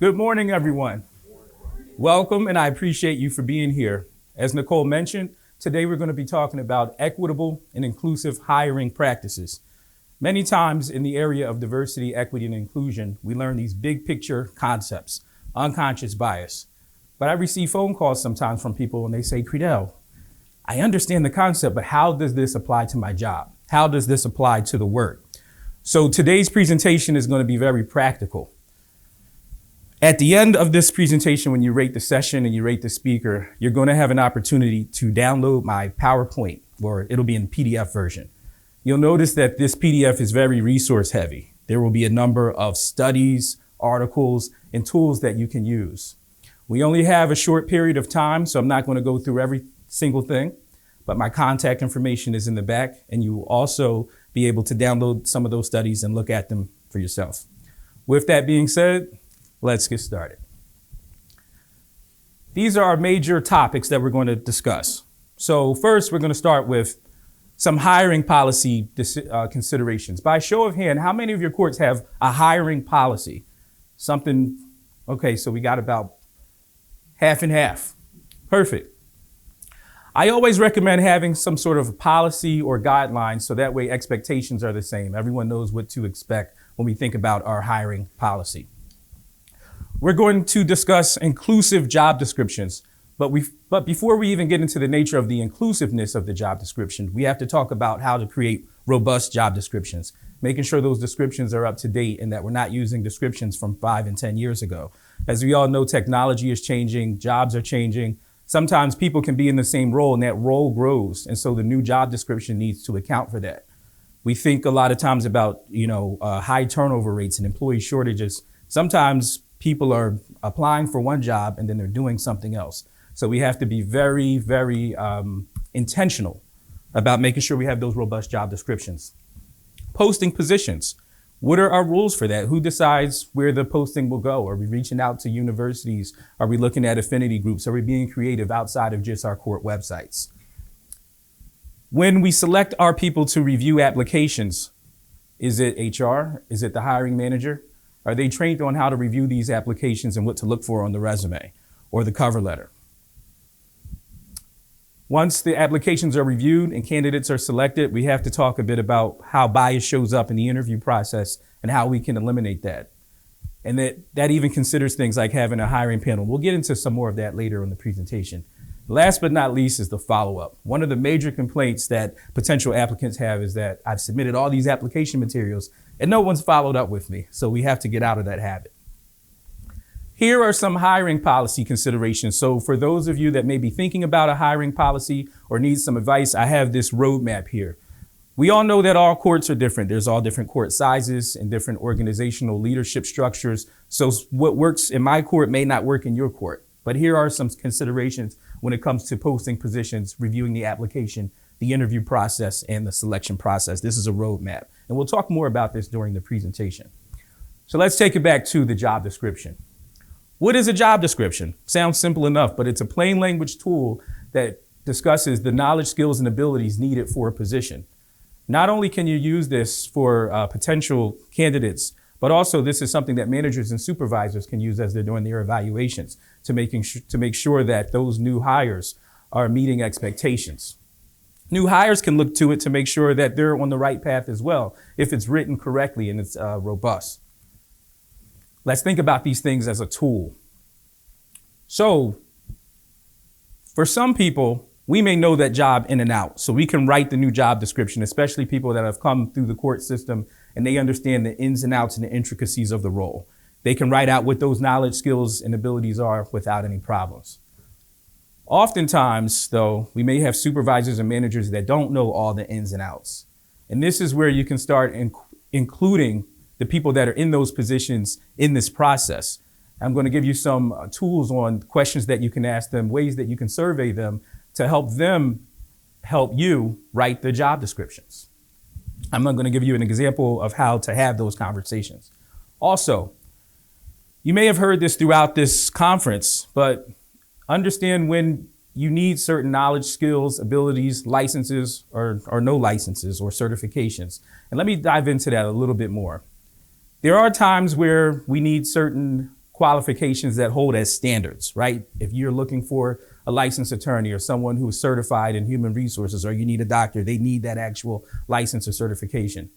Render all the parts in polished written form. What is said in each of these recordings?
Good morning, everyone. Welcome, and I appreciate you for being here. As Nicole mentioned, today we're going to be talking about equitable and inclusive hiring practices. Many times in the area of diversity, equity, and inclusion, we learn these big picture concepts, unconscious bias. But I receive phone calls sometimes from people and they say, Creedell, I understand the concept, but how does this apply to my job? How does this apply to the work? So today's presentation is going to be very practical. At the end of this presentation, when you rate the session and you rate the speaker, you're going to have an opportunity to download my PowerPoint, or it'll be in PDF version. You'll notice that this PDF is very resource heavy. There will be a number of studies, articles, and tools that you can use. We only have a short period of time, so I'm not going to go through every single thing, but my contact information is in the back, and you will also be able to download some of those studies and look at them for yourself. With that being said, let's get started. These are our major topics that we're going to discuss. So first, we're going to start with some hiring policy considerations. By show of hand, how many of your courts have a hiring policy? Okay, so we got about half and half. Perfect. I always recommend having some sort of policy or guidelines so that way expectations are the same. Everyone knows what to expect when we think about our hiring policy. We're going to discuss inclusive job descriptions, but before we even get into the nature of the inclusiveness of the job description, we have to talk about how to create robust job descriptions, making sure those descriptions are up to date and that we're not using descriptions from 5 and 10 years ago. As we all know, technology is changing, jobs are changing. Sometimes people can be in the same role and that role grows. And so the new job description needs to account for that. We think a lot of times about, high turnover rates and employee shortages. Sometimes people are applying for one job and then they're doing something else. So we have to be very, very intentional about making sure we have those robust job descriptions. Posting positions. What are our rules for that? Who decides where the posting will go? Are we reaching out to universities? Are we looking at affinity groups? Are we being creative outside of just our court websites? When we select our people to review applications, is it HR? Is it the hiring manager? Are they trained on how to review these applications and what to look for on the resume or the cover letter? Once the applications are reviewed and candidates are selected, we have to talk a bit about how bias shows up in the interview process and how we can eliminate that. And that even considers things like having a hiring panel. We'll get into some more of that later in the presentation. Last but not least is the follow-up. One of the major complaints that potential applicants have is that I've submitted all these application materials and no one's followed up with me. So we have to get out of that habit. Here are some hiring policy considerations. So for those of you that may be thinking about a hiring policy or need some advice, I have this roadmap here. We all know that all courts are different. There's all different court sizes and different organizational leadership structures. So what works in my court may not work in your court. But here are some considerations when it comes to posting positions, reviewing the application, the interview process, and the selection process. This is a roadmap. And we'll talk more about this during the presentation. So let's take it back to the job description. What is a job description? Sounds simple enough, but it's a plain language tool that discusses the knowledge, skills, and abilities needed for a position. Not only can you use this for potential candidates, but also this is something that managers and supervisors can use as they're doing their evaluations to make sure that those new hires are meeting expectations. New hires can look to it to make sure that they're on the right path as well, if it's written correctly and it's robust. Let's think about these things as a tool. So for some people, we may know that job in and out, so we can write the new job description, especially people that have come through the court system and they understand the ins and outs and the intricacies of the role. They can write out what those knowledge, skills, and abilities are without any problems. Oftentimes, though, we may have supervisors and managers that don't know all the ins and outs. And this is where you can start including the people that are in those positions in this process. I'm going to give you some tools on questions that you can ask them, ways that you can survey them to help you write the job descriptions. I'm not going to give you an example of how to have those conversations. Also, you may have heard this throughout this conference, but understand when you need certain knowledge, skills, abilities, licenses, or no licenses or certifications. And let me dive into that a little bit more. There are times where we need certain qualifications that hold as standards, right? If you're looking for a licensed attorney or someone who is certified in human resources, or you need a doctor, they need that actual license or certification.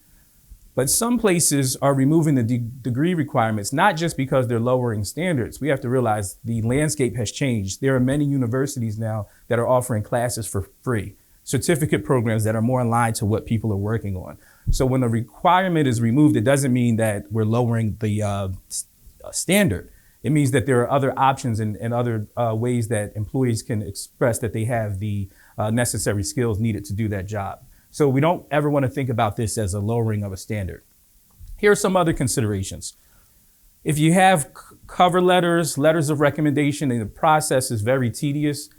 But some places are removing the degree requirements, not just because they're lowering standards. We have to realize the landscape has changed. There are many universities now that are offering classes for free, certificate programs that are more aligned to what people are working on. So when a requirement is removed, it doesn't mean that we're lowering the standard. It means that there are other options and other ways that employees can express that they have the necessary skills needed to do that job. So we don't ever want to think about this as a lowering of a standard. Here are some other considerations. If you have cover letters, letters of recommendation, and the process is very tedious,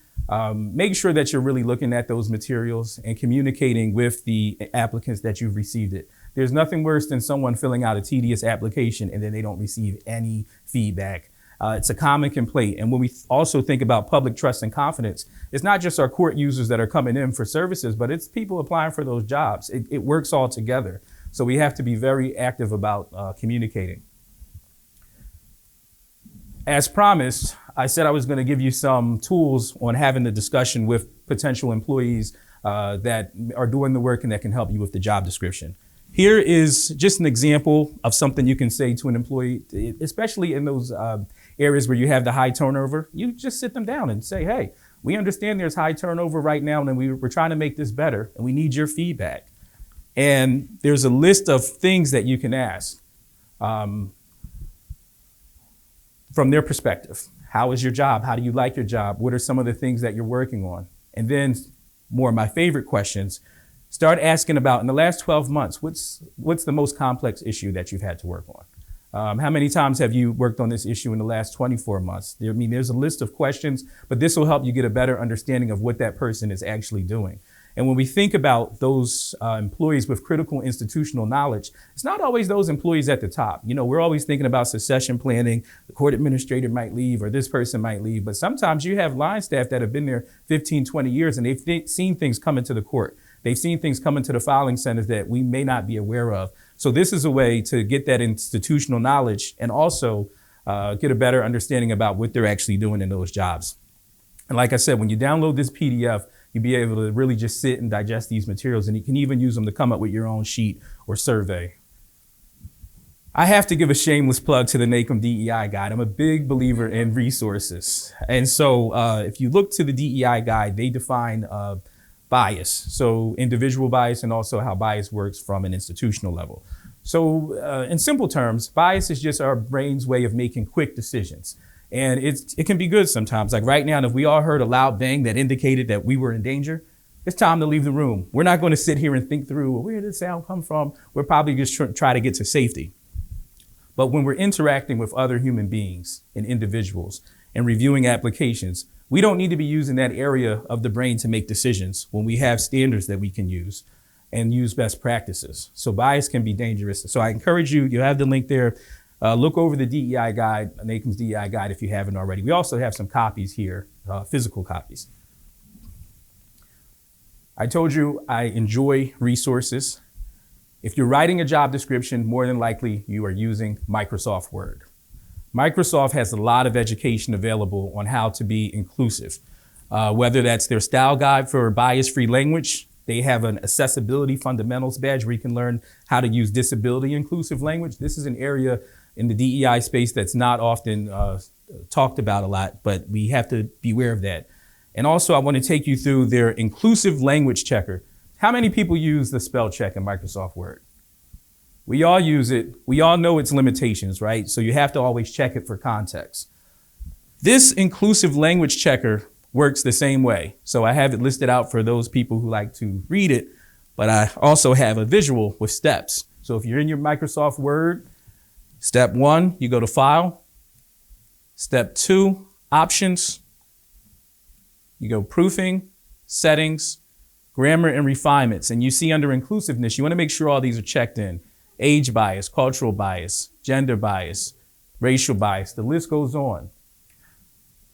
make sure that you're really looking at those materials and communicating with the applicants that you've received it. There's nothing worse than someone filling out a tedious application and then they don't receive any feedback. It's a common complaint. And when we also think about public trust and confidence, it's not just our court users that are coming in for services, but it's people applying for those jobs. It works all together. So we have to be very active about communicating. As promised, I said I was going to give you some tools on having the discussion with potential employees that are doing the work and that can help you with the job description. Here is just an example of something you can say to an employee, especially in those areas where you have the high turnover. You just sit them down and say, hey, we understand there's high turnover right now and we're trying to make this better and we need your feedback. And there's a list of things that you can ask from their perspective. How is your job? How do you like your job? What are some of the things that you're working on? And then more of my favorite questions, start asking about, in the last 12 months, what's the most complex issue that you've had to work on? How many times have you worked on this issue in the last 24 months? There's a list of questions, but this will help you get a better understanding of what that person is actually doing. And when we think about those employees with critical institutional knowledge, it's not always those employees at the top. You know, we're always thinking about succession planning. The court administrator might leave or this person might leave. But sometimes you have line staff that have been there 15, 20 years and they've seen things come into the court. They've seen things come into the filing centers that we may not be aware of. So this is a way to get that institutional knowledge and also get a better understanding about what they're actually doing in those jobs. And like I said, when you download this PDF, you'll be able to really just sit and digest these materials, and you can even use them to come up with your own sheet or survey. I have to give a shameless plug to the NACM DEI guide. I'm a big believer in resources. And so if you look to the DEI guide, they define bias, so individual bias and also how bias works from an institutional level. So in simple terms, bias is just our brain's way of making quick decisions. And it can be good sometimes. Like right now, if we all heard a loud bang that indicated that we were in danger, it's time to leave the room. We're not going to sit here and think through, well, where did this sound come from? We're probably just try to get to safety. But when we're interacting with other human beings and individuals and reviewing applications, we don't need to be using that area of the brain to make decisions when we have standards that we can use and use best practices. So bias can be dangerous. So I encourage you, you have the link there. Look over the DEI guide, NACM's DEI guide, if you haven't already. We also have some copies here, physical copies. I told you I enjoy resources. If you're writing a job description, more than likely you are using Microsoft Word. Microsoft has a lot of education available on how to be inclusive, whether that's their style guide for bias-free language. They have an accessibility fundamentals badge where you can learn how to use disability inclusive language. This is an area in the DEI space that's not often talked about a lot, but we have to be aware of that. And also I want to take you through their inclusive language checker. How many people use the spell check in Microsoft Word? We all use it. We all know its limitations, right? So you have to always check it for context. This inclusive language checker works the same way. So I have it listed out for those people who like to read it, but I also have a visual with steps. So if you're in your Microsoft Word, step 1, you go to File. Step 2, Options. You go Proofing, Settings, Grammar and Refinements. And you see under inclusiveness, you want to make sure all these are checked in. Age bias, cultural bias, gender bias, racial bias, the list goes on.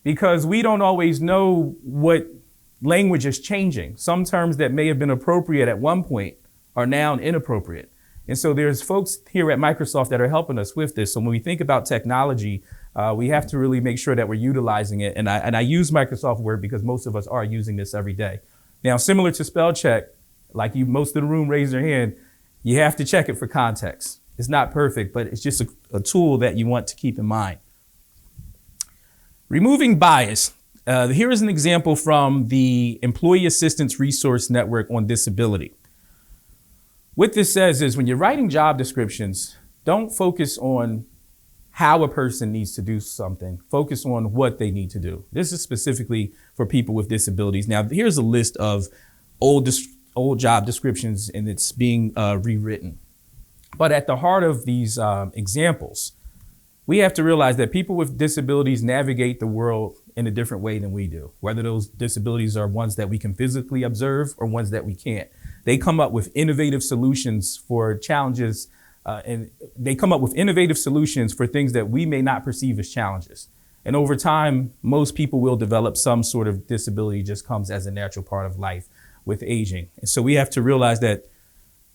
Because we don't always know what language is changing. Some terms that may have been appropriate at one point are now inappropriate. And so there's folks here at Microsoft that are helping us with this. So when we think about technology, We have to really make sure that we're utilizing it. And I use Microsoft Word because most of us are using this every day. Now, similar to spell check, like most of the room raised their hand, you have to check it for context. It's not perfect, but it's just a tool that you want to keep in mind. Removing bias. Here is an example from the Employee Assistance Resource Network on disability. What this says is when you're writing job descriptions, don't focus on how a person needs to do something. Focus on what they need to do. This is specifically for people with disabilities. Now, here's a list of old job descriptions, and it's being rewritten. But at the heart of these examples, we have to realize that people with disabilities navigate the world in a different way than we do, whether those disabilities are ones that we can physically observe or ones that we can't. They come up with innovative solutions for challenges, and they come up with innovative solutions for things that we may not perceive as challenges. And over time, most people will develop some sort of disability, just comes as a natural part of life with aging. And so we have to realize that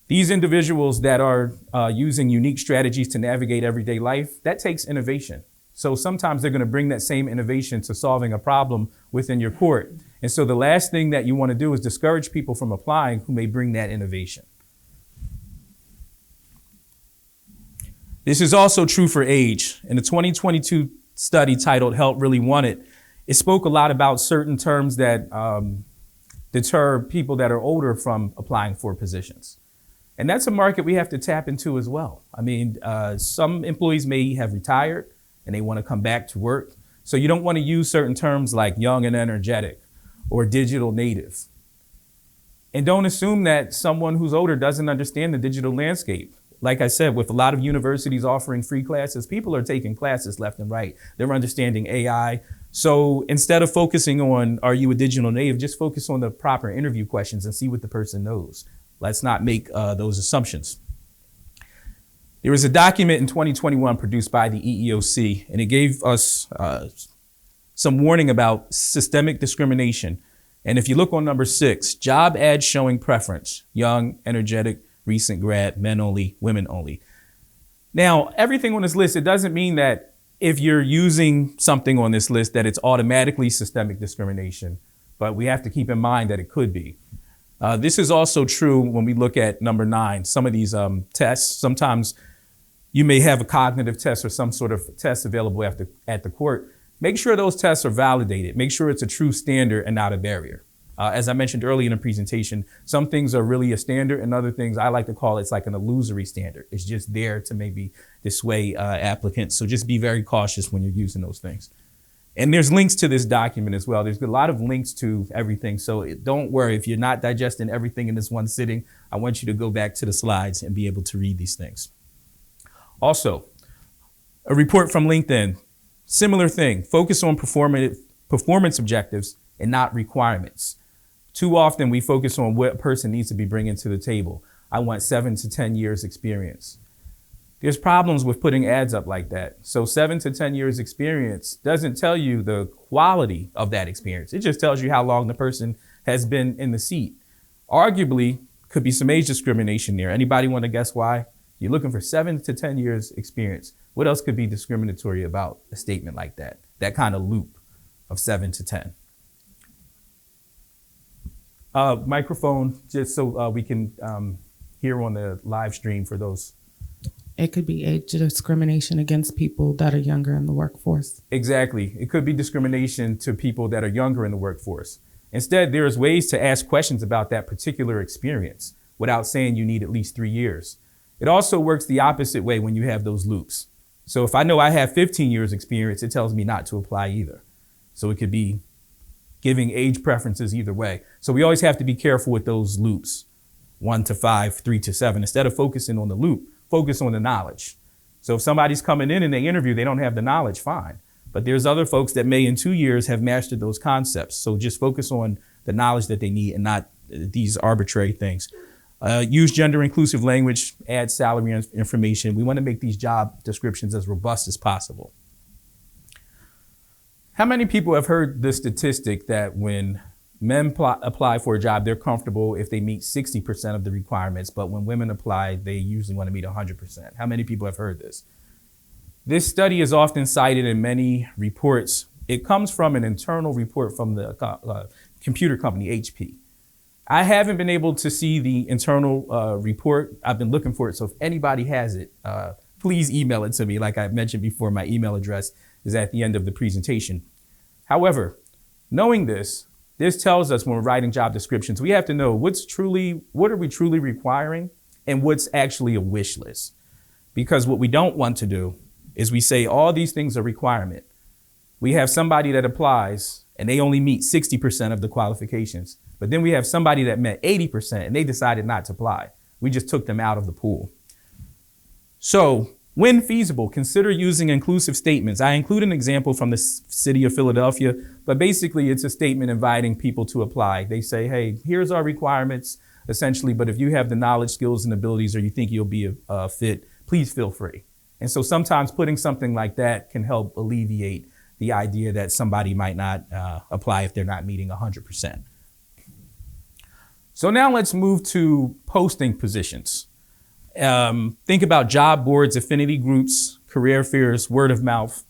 these individuals that are using unique strategies to navigate everyday life, that takes innovation. So sometimes they're going to bring that same innovation to solving a problem within your court. And so the last thing that you want to do is discourage people from applying who may bring that innovation. This is also true for age. In the 2022 study titled Help Really Want It, it spoke a lot about certain terms that deter people that are older from applying for positions. And that's a market we have to tap into as well. I mean, some employees may have retired and they want to come back to work. So you don't want to use certain terms like young and energetic or digital native. And don't assume that someone who's older doesn't understand the digital landscape. Like I said, with a lot of universities offering free classes, people are taking classes left and right. They're understanding AI. So instead of focusing on, are you a digital native, just focus on the proper interview questions and see what the person knows. Let's not make those assumptions. There was a document in 2021 produced by the EEOC, and it gave us some warning about systemic discrimination. And if you look on number 6, job ads showing preference, young, energetic, recent grad, men only, women only. Now, everything on this list, it doesn't mean that if you're using something on this list that it's automatically systemic discrimination, but we have to keep in mind that it could be. This is also true when we look at number 9, some of these tests. Sometimes you may have a cognitive test or some sort of test available at the court. Make sure those tests are validated. Make sure it's a true standard and not a barrier. As I mentioned earlier in the presentation, some things are really a standard and other things I like to call it's like an illusory standard. It's just there to maybe dissuade applicants. So just be very cautious when you're using those things. And there's links to this document as well. There's a lot of links to everything. So don't worry if you're not digesting everything in this one sitting. I want you to go back to the slides and be able to read these things. Also, a report from LinkedIn, similar thing, focus on performance objectives and not requirements. Too often we focus on what a person needs to be bringing to the table. I want 7 to 10 years experience. There's problems with putting ads up like that. So 7 to 10 years experience doesn't tell you the quality of that experience. It just tells you how long the person has been in the seat. Arguably, could be some age discrimination there. Anybody want to guess why? You're looking for 7 to 10 years experience. What else could be discriminatory about a statement like that? That kind of loop of 7 to 10. Microphone, just so we can hear on the live stream for those. It could be age discrimination against people that are younger in the workforce. Exactly. It could be discrimination to people that are younger in the workforce. Instead, there's ways to ask questions about that particular experience without saying you need at least 3 years. It also works the opposite way when you have those loops. So if I know I have 15 years experience, it tells me not to apply either. So it could be giving age preferences either way. So we always have to be careful with those loops, 1 to 5, 3 to 7. Instead of focusing on the loop, focus on the knowledge. So if somebody's coming in and they interview, they don't have the knowledge, fine. But there's other folks that may in 2 years have mastered those concepts. So just focus on the knowledge that they need and not these arbitrary things. Use gender inclusive language, add salary information. We want to make these job descriptions as robust as possible. How many people have heard the statistic that when men apply for a job, they're comfortable if they meet 60% of the requirements, but when women apply, they usually want to meet 100%? How many people have heard this? This study is often cited in many reports. It comes from an internal report from the computer company HP. I haven't been able to see the internal report. I've been looking for it. So if anybody has it, please email it to me. Like I mentioned before, my email address is at the end of the presentation. However, knowing this tells us when we're writing job descriptions, we have to know what are we truly requiring and what's actually a wish list. Because what we don't want to do is we say all these things are requirement. We have somebody that applies and they only meet 60% of the qualifications. But then we have somebody that met 80% and they decided not to apply. We just took them out of the pool. So when feasible, consider using inclusive statements. I include an example from the city of Philadelphia, but basically it's a statement inviting people to apply. They say, hey, here's our requirements, essentially, but if you have the knowledge, skills, and abilities, or you think you'll be a fit, please feel free. And so sometimes putting something like that can help alleviate the idea that somebody might not apply if they're not meeting 100%. So now let's move to posting positions. Think about job boards, affinity groups, career fairs, word of mouth.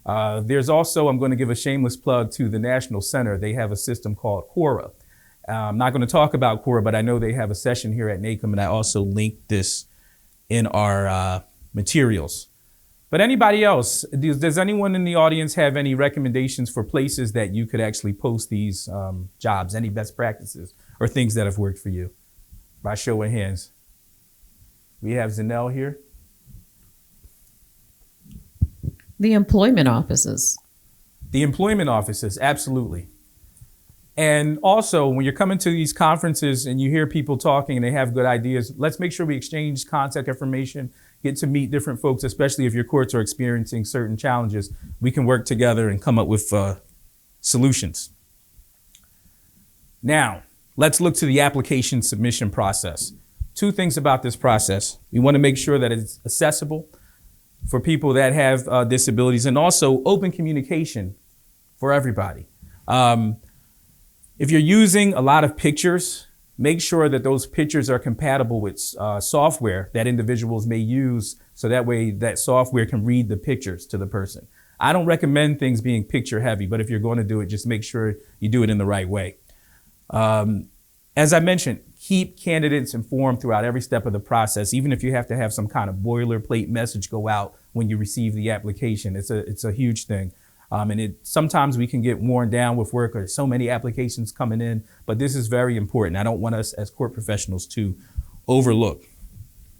There's also, I'm going to give a shameless plug to the National Center. They have a system called Quora. I'm not going to talk about Quora, but I know they have a session here at NACM, and I also linked this in our materials. But anybody else, does anyone in the audience have any recommendations for places that you could actually post these jobs? Any best practices or things that have worked for you? By show of hands. We have Zanelle here. The employment offices. The employment offices, absolutely. And also, when you're coming to these conferences and you hear people talking and they have good ideas, let's make sure we exchange contact information, get to meet different folks, especially if your courts are experiencing certain challenges. We can work together and come up with solutions. Now, let's look to the application submission process. Two things about this process. We want to make sure that it's accessible for people that have disabilities, and also open communication for everybody. If you're using a lot of pictures, make sure that those pictures are compatible with software that individuals may use, so that way that software can read the pictures to the person. I don't recommend things being picture heavy, but if you're going to do it, just make sure you do it in the right way. As I mentioned, keep candidates informed throughout every step of the process, even if you have to have some kind of boilerplate message go out when you receive the application. It's a huge thing. And sometimes we can get worn down with work, or so many applications coming in, but this is very important. I don't want us as court professionals to overlook.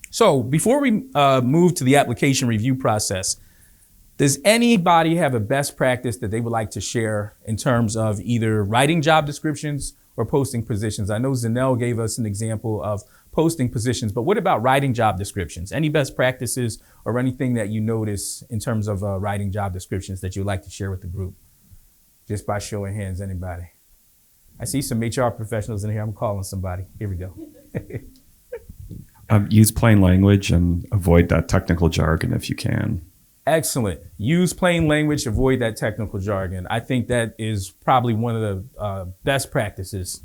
So before we move to the application review process, does anybody have a best practice that they would like to share in terms of either writing job descriptions or posting positions? I know Zanelle gave us an example of posting positions, but what about writing job descriptions? Any best practices or anything that you notice in terms of writing job descriptions that you'd like to share with the group? Just by showing hands, anybody? I see some HR professionals in here. I'm calling somebody. Here we go. Use plain language and avoid that technical jargon if you can. Excellent. Use plain language, avoid that technical jargon. I think that is probably one of the best practices.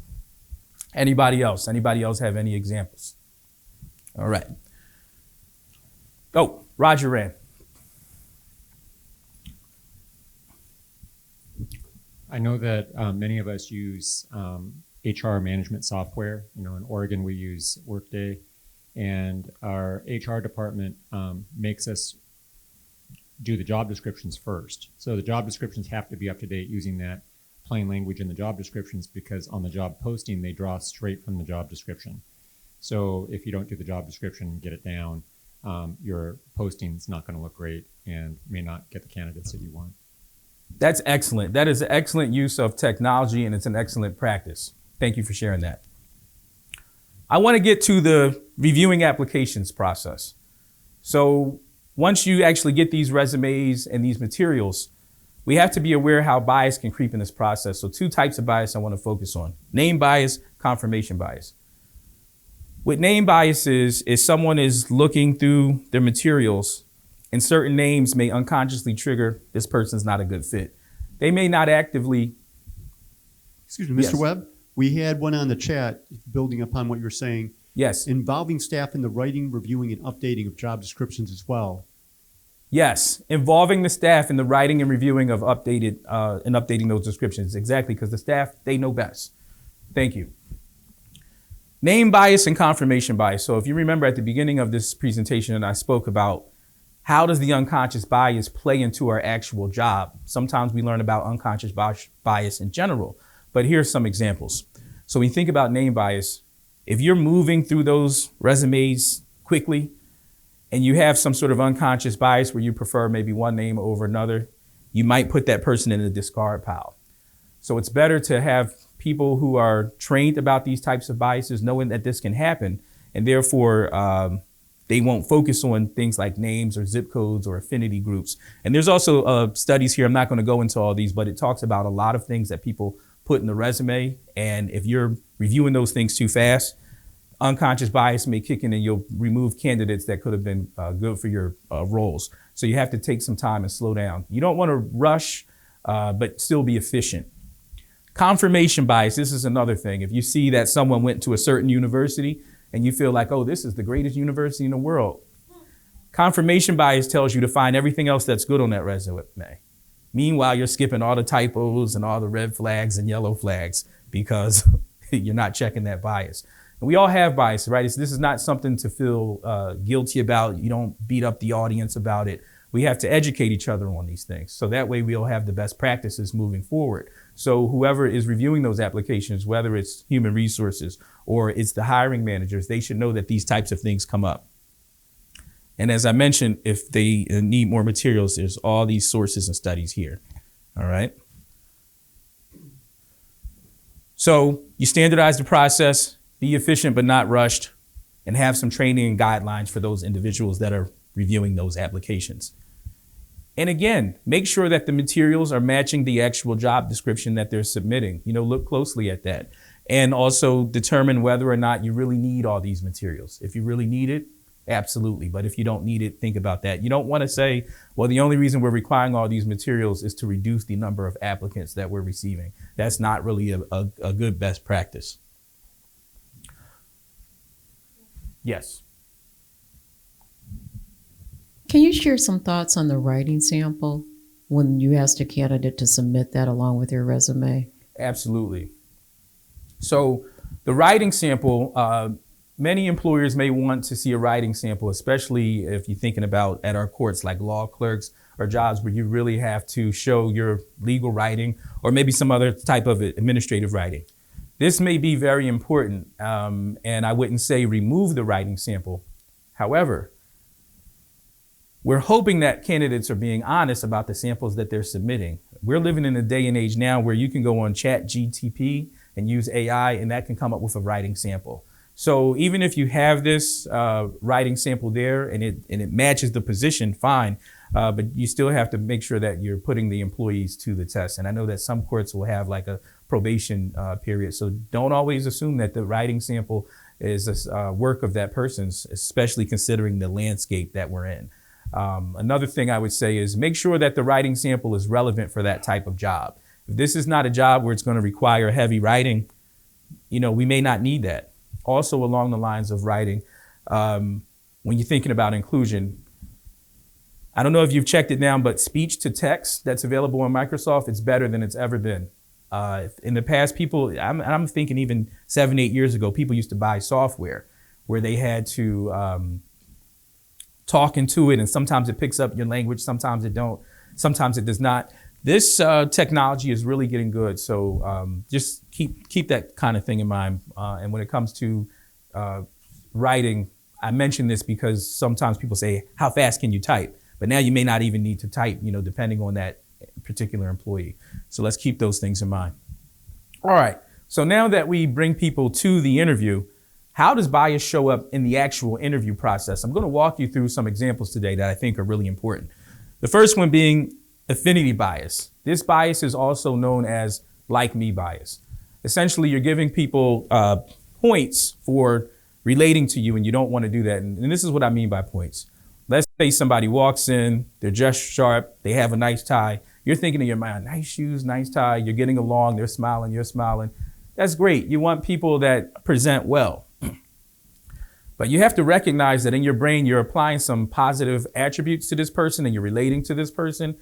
Anybody else? Anybody else have any examples? All right. Oh, Roger Rand. I know that many of us use HR management software. You know, in Oregon, we use Workday, and our HR department makes us do the job descriptions first. So the job descriptions have to be up to date using that plain language in the job descriptions, because on the job posting, they draw straight from the job description. So if you don't do the job description and get it down, your posting's not going to look great and may not get the candidates that you want. That's excellent. That is an excellent use of technology, and it's an excellent practice. Thank you for sharing that. I want to get to the reviewing applications process. So once you actually get these resumes and these materials, we have to be aware how bias can creep in this process. So two types of bias I want to focus on: name bias, confirmation bias. With name biases is someone is looking through their materials and certain names may unconsciously trigger this person's not a good fit. They may not actively. Excuse me, Mr. Yes. Webb, we had one on the chat building upon what you're saying. Yes. Involving staff in the writing, reviewing, and updating of job descriptions as well. Yes, involving the staff in the writing and reviewing of updating those descriptions. Exactly, because the staff, they know best. Thank you. Name bias and confirmation bias. So if you remember at the beginning of this presentation, I spoke about how does the unconscious bias play into our actual job? Sometimes we learn about unconscious bias in general, but here's some examples. So when you think about name bias, if you're moving through those resumes quickly and you have some sort of unconscious bias where you prefer maybe one name over another, you might put that person in the discard pile. So it's better to have people who are trained about these types of biases, knowing that this can happen, and therefore they won't focus on things like names or zip codes or affinity groups. And there's also studies here, I'm not going to go into all these, but it talks about a lot of things that people put in the resume. And if you're reviewing those things too fast, unconscious bias may kick in and you'll remove candidates that could have been good for your roles. So you have to take some time and slow down. You don't want to rush, but still be efficient. Confirmation bias, this is another thing. If you see that someone went to a certain university and you feel like, oh, this is the greatest university in the world, confirmation bias tells you to find everything else that's good on that resume. Meanwhile, you're skipping all the typos and all the red flags and yellow flags because you're not checking that bias. And we all have bias, right? This is not something to feel guilty about. You don't beat up the audience about it. We have to educate each other on these things. So that way we'll have the best practices moving forward. So whoever is reviewing those applications, whether it's human resources or it's the hiring managers, they should know that these types of things come up. And as I mentioned, if they need more materials, there's all these sources and studies here. All right. So you standardize the process, be efficient but not rushed, and have some training and guidelines for those individuals that are reviewing those applications. And again, make sure that the materials are matching the actual job description that they're submitting. Look closely at that. And also determine whether or not you really need all these materials. If you really need it, absolutely. But if you don't need it, think about that. You don't want to say, well, the only reason we're requiring all these materials is to reduce the number of applicants that we're receiving. That's not really a good best practice. Yes. Can you share some thoughts on the writing sample when you asked a candidate to submit that along with your resume? Absolutely. So the writing sample, many employers may want to see a writing sample, especially if you're thinking about at our courts like law clerks or jobs where you really have to show your legal writing or maybe some other type of administrative writing. This may be very important, and I wouldn't say remove the writing sample. However, we're hoping that candidates are being honest about the samples that they're submitting. We're living in a day and age now where you can go on ChatGPT and use AI, and that can come up with a writing sample. So even if you have this writing sample there and it matches the position, fine. But you still have to make sure that you're putting the employees to the test. And I know that some courts will have like a probation period. So don't always assume that the writing sample is a work of that person's, especially considering the landscape that we're in. Another thing I would say is make sure that the writing sample is relevant for that type of job. If this is not a job where it's going to require heavy writing, we may not need that. Also along the lines of writing, when you're thinking about inclusion, I don't know if you've checked it down, but speech to text that's available on Microsoft, it's better than it's ever been. In the past, I'm thinking even 7-8 years ago, people used to buy software where they had to talk into it, and sometimes it picks up your language, sometimes it don't, sometimes it does not. This technology is really getting good, so just keep that kind of thing in mind. And when it comes to writing, I mention this because sometimes people say, how fast can you type? But now you may not even need to type, depending on that particular employee. So let's keep those things in mind. All right, so now that we bring people to the interview, how does bias show up in the actual interview process? I'm going to walk you through some examples today that I think are really important. The first one being affinity bias. This bias is also known as like me bias. Essentially, you're giving people points for relating to you, and you don't want to do that. And this is what I mean by points. Let's say somebody walks in, they're dressed sharp, they have a nice tie. You're thinking in your mind, nice shoes, nice tie, you're getting along, they're smiling, you're smiling. That's great. You want people that present well. But you have to recognize that in your brain, you're applying some positive attributes to this person and you're relating to this person.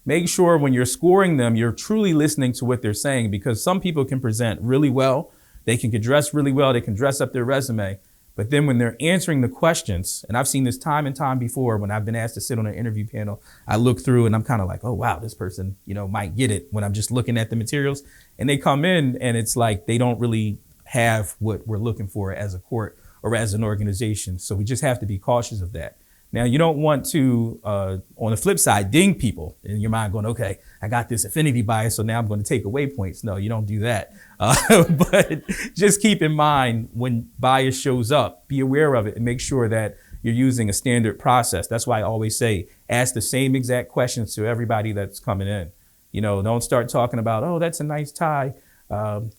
Make sure when you're scoring them, you're truly listening to what they're saying, because some people can present really well. They can dress really well. They can dress up their resume. But then when they're answering the questions, and I've seen this time and time before when I've been asked to sit on an interview panel, I look through and I'm kind of like, oh, wow, this person, might get it when I'm just looking at the materials. And they come in and it's like they don't really have what we're looking for as a court or as an organization. So we just have to be cautious of that. Now, you don't want to, on the flip side, ding people in your mind going, okay, I got this affinity bias, so now I'm going to take away points. No, you don't do that. But just keep in mind when bias shows up, be aware of it and make sure that you're using a standard process. That's why I always say, ask the same exact questions to everybody that's coming in. Don't start talking about, oh, that's a nice tie.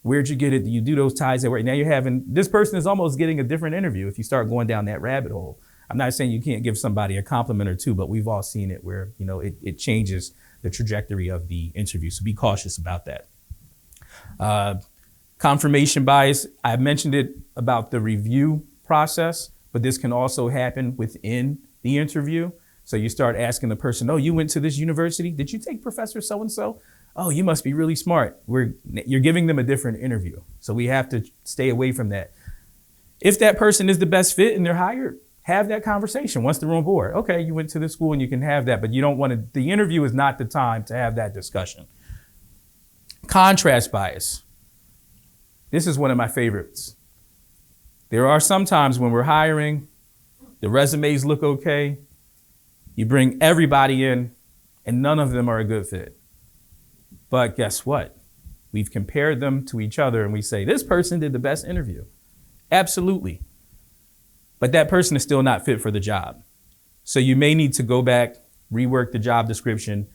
Where'd you get it? Do you do those ties at work? Now this person is almost getting a different interview if you start going down that rabbit hole. I'm not saying you can't give somebody a compliment or two, but we've all seen it where, it changes the trajectory of the interview. So be cautious about that. Confirmation bias, I mentioned it about the review process, but this can also happen within the interview. So you start asking the person, oh, you went to this university? Did you take Professor so-and-so? Oh, you must be really smart. You're giving them a different interview. So we have to stay away from that. If that person is the best fit and they're hired, have that conversation once they're on board. Okay, you went to this school and you can have that, but you don't want to, the interview is not the time to have that discussion. Contrast bias. This is one of my favorites. There are some times when we're hiring, the resumes look okay, you bring everybody in and none of them are a good fit. But guess what? We've compared them to each other and we say, this person did the best interview. Absolutely. But that person is still not fit for the job. So you may need to go back, rework the job description,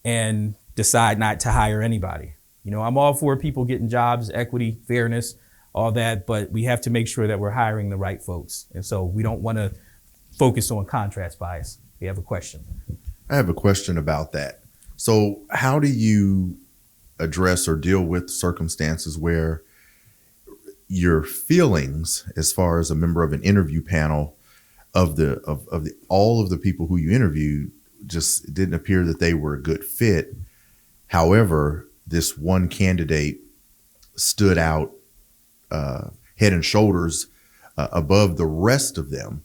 and decide not to hire anybody. I'm all for people getting jobs, equity, fairness, all that, but we have to make sure that we're hiring the right folks. And so we don't want to focus on contrast bias. We have a question. I have a question about that. So how do you address or deal with circumstances where your feelings, as far as a member of an interview panel, of all of the people who you interviewed, just didn't appear that they were a good fit? However, this one candidate stood out head and shoulders above the rest of them.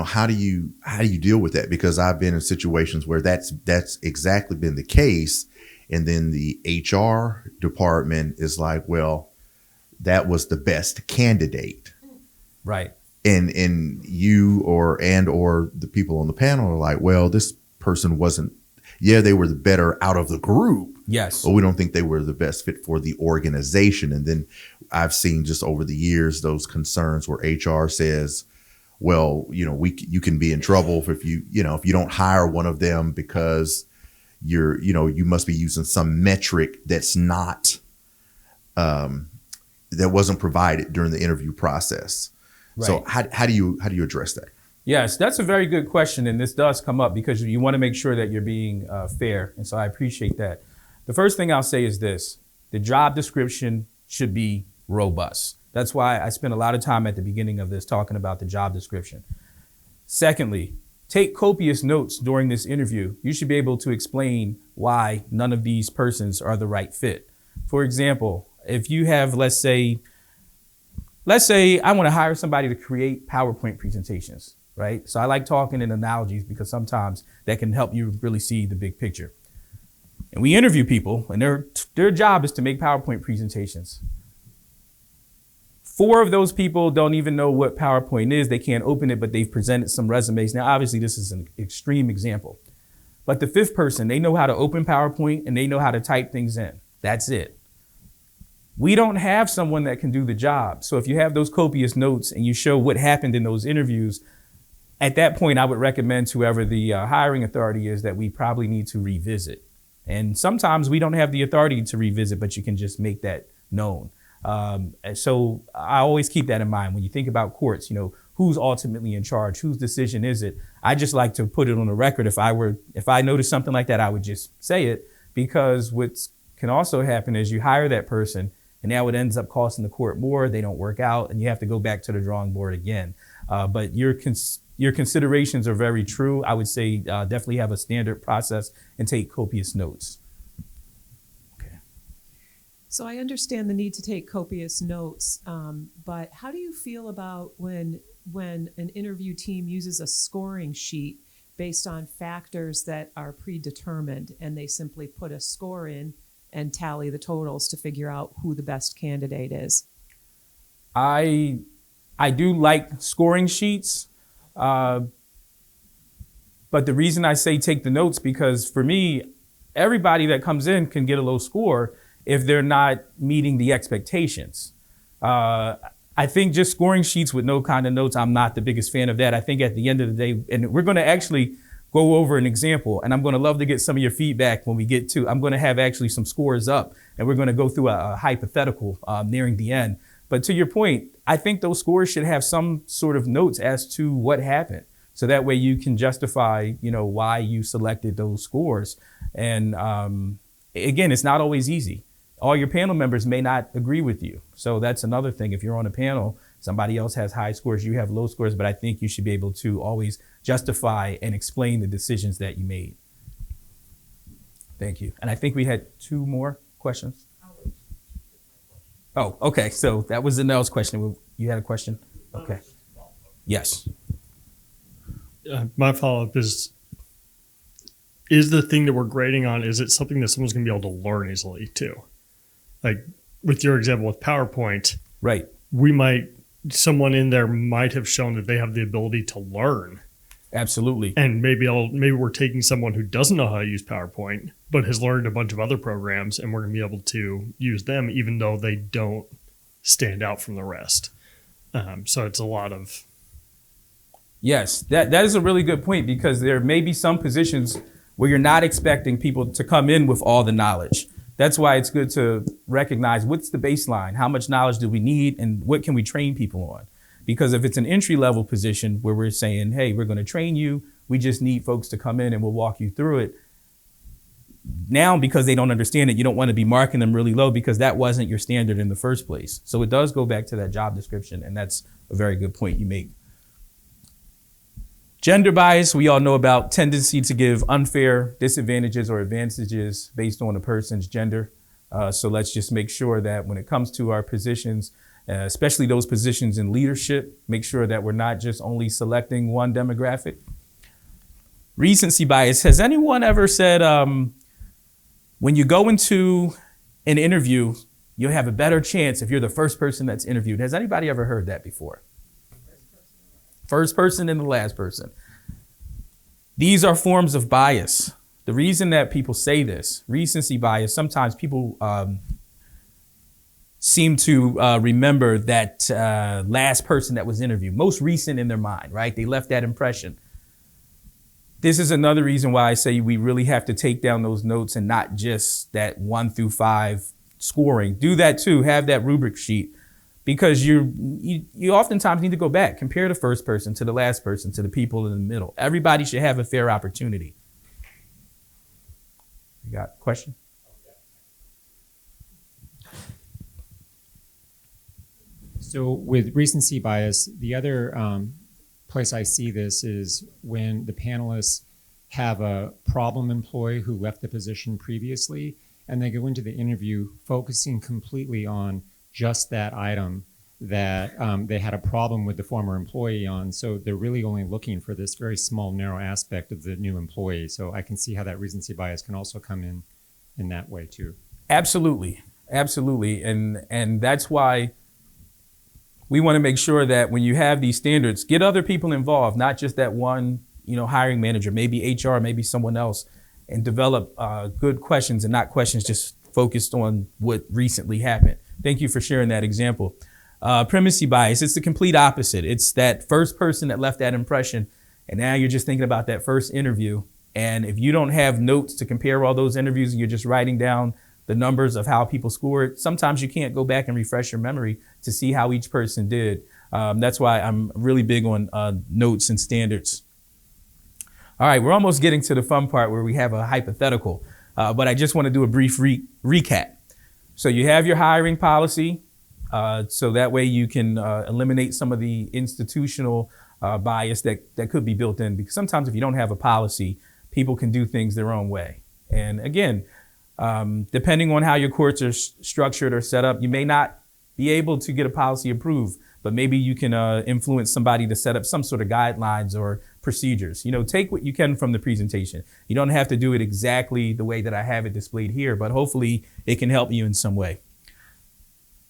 How do you deal with that? Because I've been in situations where that's exactly been the case, and then the HR department is like, well, that was the best candidate. Right. And you or the people on the panel are like, well, this person wasn't, they were the better out of the group. Yes. But we don't think they were the best fit for the organization. And then I've seen just over the years, those concerns where HR says, well, you can be in trouble if you don't hire one of them because you must be using some metric that's not, that wasn't provided during the interview process. Right. So how do you address that? Yes, that's a very good question. And this does come up because you want to make sure that you're being fair. And so I appreciate that. The first thing I'll say is this: the job description should be robust. That's why I spent a lot of time at the beginning of this talking about the job description. Secondly, take copious notes during this interview. You should be able to explain why none of these persons are the right fit. For example, if you have, let's say I want to hire somebody to create PowerPoint presentations, right? So I like talking in analogies because sometimes that can help you really see the big picture. And we interview people and their job is to make PowerPoint presentations. 4 of those people don't even know what PowerPoint is. They can't open it, but they've presented some resumes. Now, obviously, this is an extreme example. But the 5th person, they know how to open PowerPoint and they know how to type things in. That's it. We don't have someone that can do the job. So if you have those copious notes and you show what happened in those interviews, at that point, I would recommend to whoever the hiring authority is that we probably need to revisit. And sometimes we don't have the authority to revisit, but you can just make that known. So I always keep that in mind when you think about courts, who's ultimately in charge, whose decision is it? I just like to put it on the record. If I notice something like that, I would just say it, because what can also happen is you hire that person and now it ends up costing the court more. They don't work out and you have to go back to the drawing board again. But your considerations are very true. I would say definitely have a standard process and take copious notes. So I understand the need to take copious notes, but how do you feel about when an interview team uses a scoring sheet based on factors that are predetermined and they simply put a score in and tally the totals to figure out who the best candidate is? I do like scoring sheets, but the reason I say take the notes, because for me, everybody that comes in can get a low score if they're not meeting the expectations. I think just scoring sheets with no kind of notes, I'm not the biggest fan of that. I think at the end of the day, and we're going to actually go over an example, and I'm going to love to get some of your feedback when we get to, I'm going to have actually some scores up, and we're going to go through a hypothetical nearing the end. But to your point, I think those scores should have some sort of notes as to what happened. So that way you can justify, why you selected those scores. And again, it's not always easy. All your panel members may not agree with you. So that's another thing. If you're on a panel, somebody else has high scores, you have low scores, but I think you should be able to always justify and explain the decisions that you made. Thank you. And I think we had 2 more questions. Oh, okay. So that was Zanelle's question. You had a question? Okay. Yes. My follow-up is the thing that we're grading on, is it something that someone's going to be able to learn easily too? Like with your example with PowerPoint, Right. Someone in there might have shown that they have the ability to learn. Absolutely. And maybe we're taking someone who doesn't know how to use PowerPoint, but has learned a bunch of other programs, and we're going to be able to use them even though they don't stand out from the rest. So it's a lot of... Yes, that is a really good point, because there may be some positions where you're not expecting people to come in with all the knowledge. That's why it's good to recognize what's the baseline, how much knowledge do we need, and what can we train people on? Because if it's an entry-level position where we're saying, hey, we're going to train you, we just need folks to come in and we'll walk you through it. Now, because they don't understand it, you don't want to be marking them really low, because that wasn't your standard in the first place. So it does go back to that job description, and that's a very good point you make. Gender bias, we all know about, tendency to give unfair disadvantages or advantages based on a person's gender. So let's just make sure that when it comes to our positions, especially those positions in leadership, make sure that we're not just only selecting one demographic. Recency bias. Has anyone ever said, when you go into an interview, you'll have a better chance if you're the first person that's interviewed? Has anybody ever heard that before? First person and the last person. These are forms of bias. The reason that people say this, recency bias, sometimes people seem to remember that last person that was interviewed, most recent in their mind, right? They left that impression. This is another reason why I say we really have to take down those notes and not just that 1 through 5 scoring. Do that too, have that rubric sheet. Because you oftentimes need to go back, compare the first person to the last person to the people in the middle. Everybody should have a fair opportunity. You got a question? So with recency bias, the other place I see this is when the panelists have a problem employee who left the position previously, and they go into the interview focusing completely on just that item that they had a problem with the former employee on. So they're really only looking for this very small, narrow aspect of the new employee. So I can see how that recency bias can also come in that way too. Absolutely. Absolutely. And that's why we want to make sure that when you have these standards, get other people involved, not just that one, hiring manager, maybe HR, maybe someone else, and develop good questions and not questions just focused on what recently happened. Thank you for sharing that example. Primacy bias, it's the complete opposite. It's that first person that left that impression, and now you're just thinking about that first interview. And if you don't have notes to compare all those interviews and you're just writing down the numbers of how people scored, sometimes you can't go back and refresh your memory to see how each person did. That's why I'm really big on notes and standards. All right, we're almost getting to the fun part where we have a hypothetical, but I just want to do a brief recap. So you have your hiring policy. So that way you can eliminate some of the institutional bias that could be built in, because sometimes if you don't have a policy, people can do things their own way. And again, depending on how your courts are structured or set up, you may not be able to get a policy approved, but maybe you can influence somebody to set up some sort of guidelines or procedures. Take what you can from the presentation. You don't have to do it exactly the way that I have it displayed here, but hopefully it can help you in some way.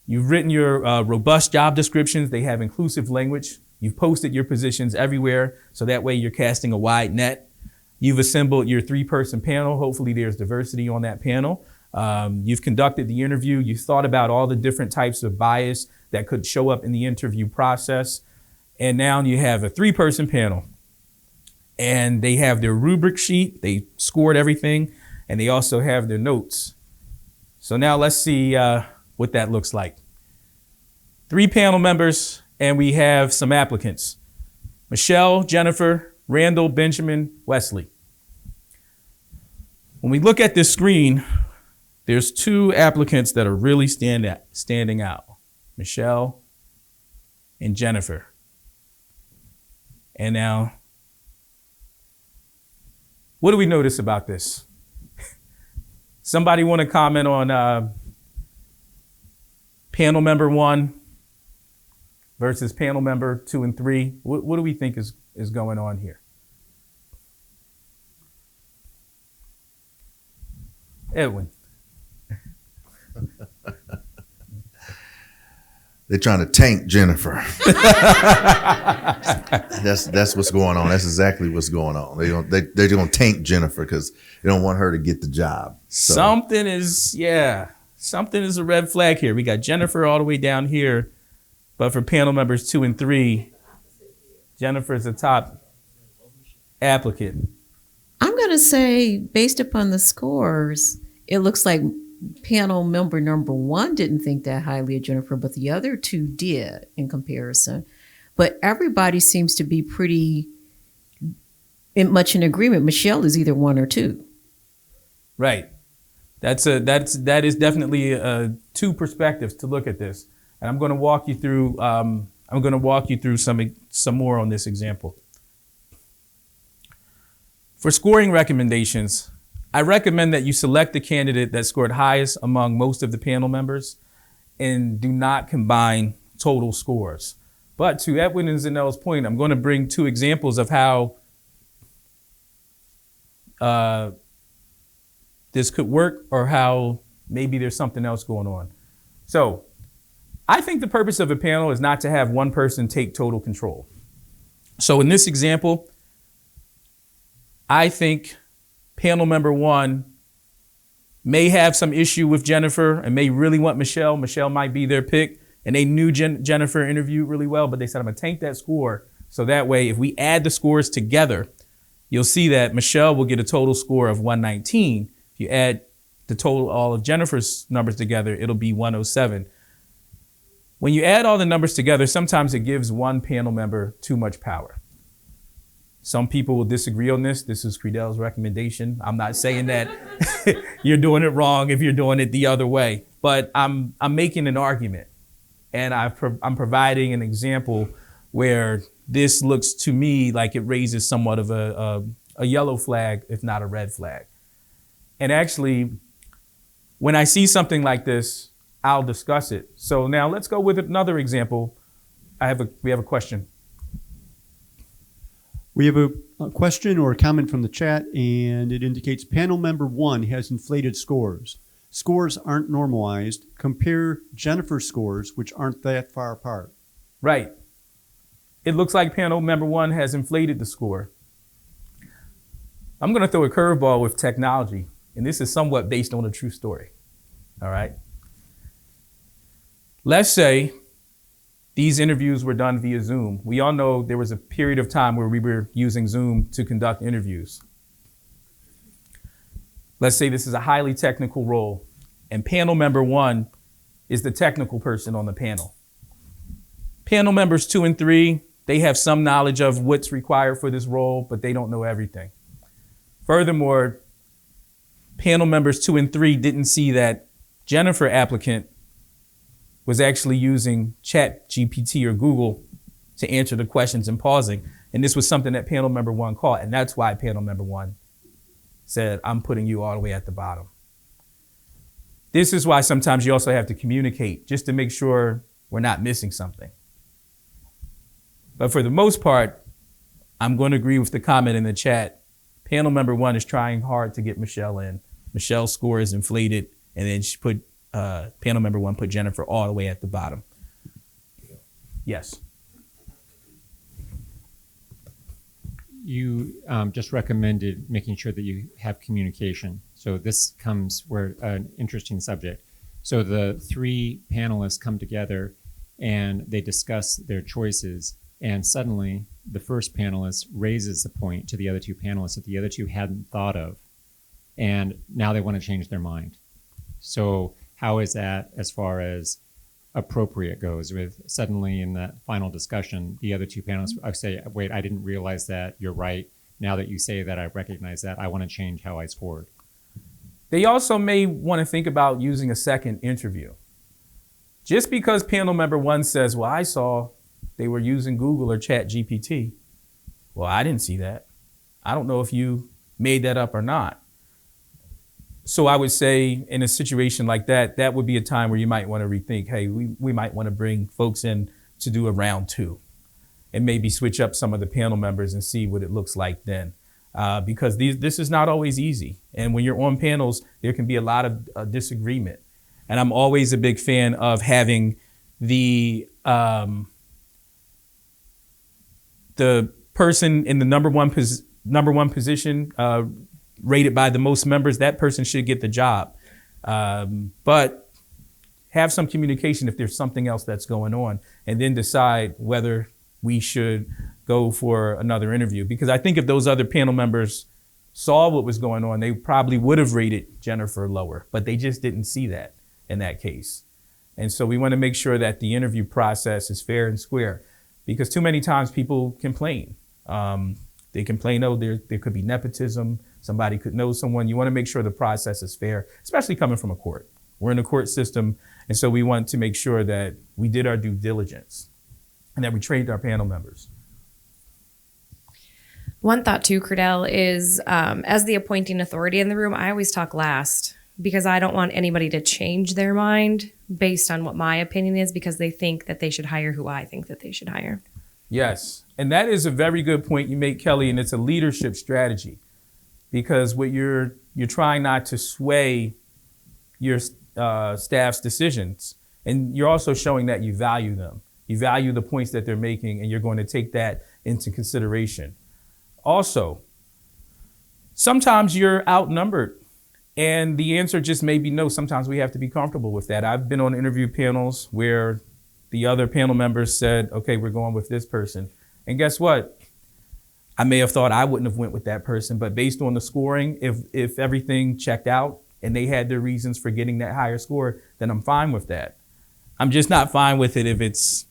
You've written your robust job descriptions. They have inclusive language. You've posted your positions everywhere, so that way you're casting a wide net. You've assembled your 3-person panel. Hopefully there's diversity on that panel. You've conducted the interview. You've thought about all the different types of bias that could show up in the interview process. And now you have a 3-person panel. And they have their rubric sheet. They scored everything. And they also have their notes. So now let's see what that looks like. 3 panel members, and we have some applicants. Michelle, Jennifer, Randall, Benjamin, Wesley. When we look at this screen, there's 2 applicants that are really standing out. Michelle and Jennifer. And now, what do we notice about this? Somebody want to comment on panel member 1 versus panel member 2 and 3? What do we think is going on here? Edwin. They're trying to tank Jennifer. That's what's going on. That's exactly what's going on. They're going to tank Jennifer because they don't want her to get the job. So. Something is a red flag here. We got Jennifer all the way down here, but for panel members 2 and 3, Jennifer's the top applicant. I'm going to say, based upon the scores, it looks like panel member number 1 didn't think that highly of Jennifer, but the other 2 did in comparison. But everybody seems to be pretty much in agreement. Michelle is either 1 or 2. Right. That is definitely 2 perspectives to look at this. And I'm going to walk you through some more on this example. For scoring recommendations, I recommend that you select the candidate that scored highest among most of the panel members and do not combine total scores. But to Edwin and Zanelle's point, I'm going to bring 2 examples of how this could work or how maybe there's something else going on. So I think the purpose of a panel is not to have one person take total control. So in this example, I think panel member 1 may have some issue with Jennifer and may really want Michelle. Michelle might be their pick. And they knew Jennifer interviewed really well, but they said, I'm going to tank that score. So that way, if we add the scores together, you'll see that Michelle will get a total score of 119. If you add the total, all of Jennifer's numbers together, it'll be 107. When you add all the numbers together, sometimes it gives one panel member too much power. Some people will disagree on this. This is Credel's recommendation. I'm not saying that you're doing it wrong if you're doing it the other way, but I'm making an argument, and I'm providing an example where this looks to me like it raises somewhat of a yellow flag, if not a red flag. And actually, when I see something like this, I'll discuss it. So now let's go with another example. We have a question. We have a question or a comment from the chat, and it indicates panel member 1 has inflated scores. Scores aren't normalized. Compare Jennifer's scores, which aren't that far apart. Right. It looks like panel member 1 has inflated the score. I'm going to throw a curveball with technology, and this is somewhat based on a true story. All right. Let's say these interviews were done via Zoom. We all know there was a period of time where we were using Zoom to conduct interviews. Let's say this is a highly technical role, and panel member 1 is the technical person on the panel. Panel members 2 and 3, they have some knowledge of what's required for this role, but they don't know everything. Furthermore, panel members 2 and 3 didn't see that Jennifer applicant was actually using Chat GPT or Google to answer the questions and pausing. And this was something that panel member 1 caught. And that's why panel member 1 said, I'm putting you all the way at the bottom. This is why sometimes you also have to communicate just to make sure we're not missing something. But for the most part, I'm going to agree with the comment in the chat. Panel member 1 is trying hard to get Michelle in. Michelle's score is inflated, and then she put panel member 1 put Jennifer all the way at the bottom. Yes. You just recommended making sure that you have communication. So this comes where an interesting subject. So the 3 panelists come together and they discuss their choices, and suddenly the first panelist raises a point to the other 2 panelists that the other 2 hadn't thought of, and now they want to change their mind. So how is that as far as appropriate goes, with suddenly in that final discussion, the other 2 panelists I say, wait, I didn't realize that, you're right. Now that you say that, I recognize that, I want to change how I scored. They also may want to think about using a second interview. Just because panel member 1 says, well, I saw they were using Google or Chat GPT. Well, I didn't see that. I don't know if you made that up or not. So I would say in a situation like that, that would be a time where you might want to rethink, hey, we might want to bring folks in to do a round 2 and maybe switch up some of the panel members and see what it looks like then. Because this is not always easy. And when you're on panels, there can be a lot of disagreement. And I'm always a big fan of having the person in the number one position rated by the most members. That person should get the job. But have some communication if there's something else that's going on, and then decide whether we should go for another interview. Because I think if those other panel members saw what was going on, they probably would have rated Jennifer lower, but they just didn't see that in that case. And so we want to make sure that the interview process is fair and square, because too many times people complain. They complain, oh, there could be nepotism. Somebody could know someone. You want to make sure the process is fair, especially coming from a court. We're in a court system, and so we want to make sure that we did our due diligence and that we trained our panel members. One thought too, Credell, is as the appointing authority in the room, I always talk last because I don't want anybody to change their mind based on what my opinion is because they think that they should hire who I think that they should hire. Yes, and that is a very good point you make, Kelly, and it's a leadership strategy, because what you're trying not to sway your staff's decisions, and you're also showing that you value them. You value the points that they're making, and you're going to take that into consideration. Also, sometimes you're outnumbered, and the answer just may be no. Sometimes we have to be comfortable with that. I've been on interview panels where the other panel members said, okay, we're going with this person. And guess what? I may have thought I wouldn't have went with that person, but based on the scoring, if everything checked out and they had their reasons for getting that higher score, then I'm fine with that. I'm just not fine with it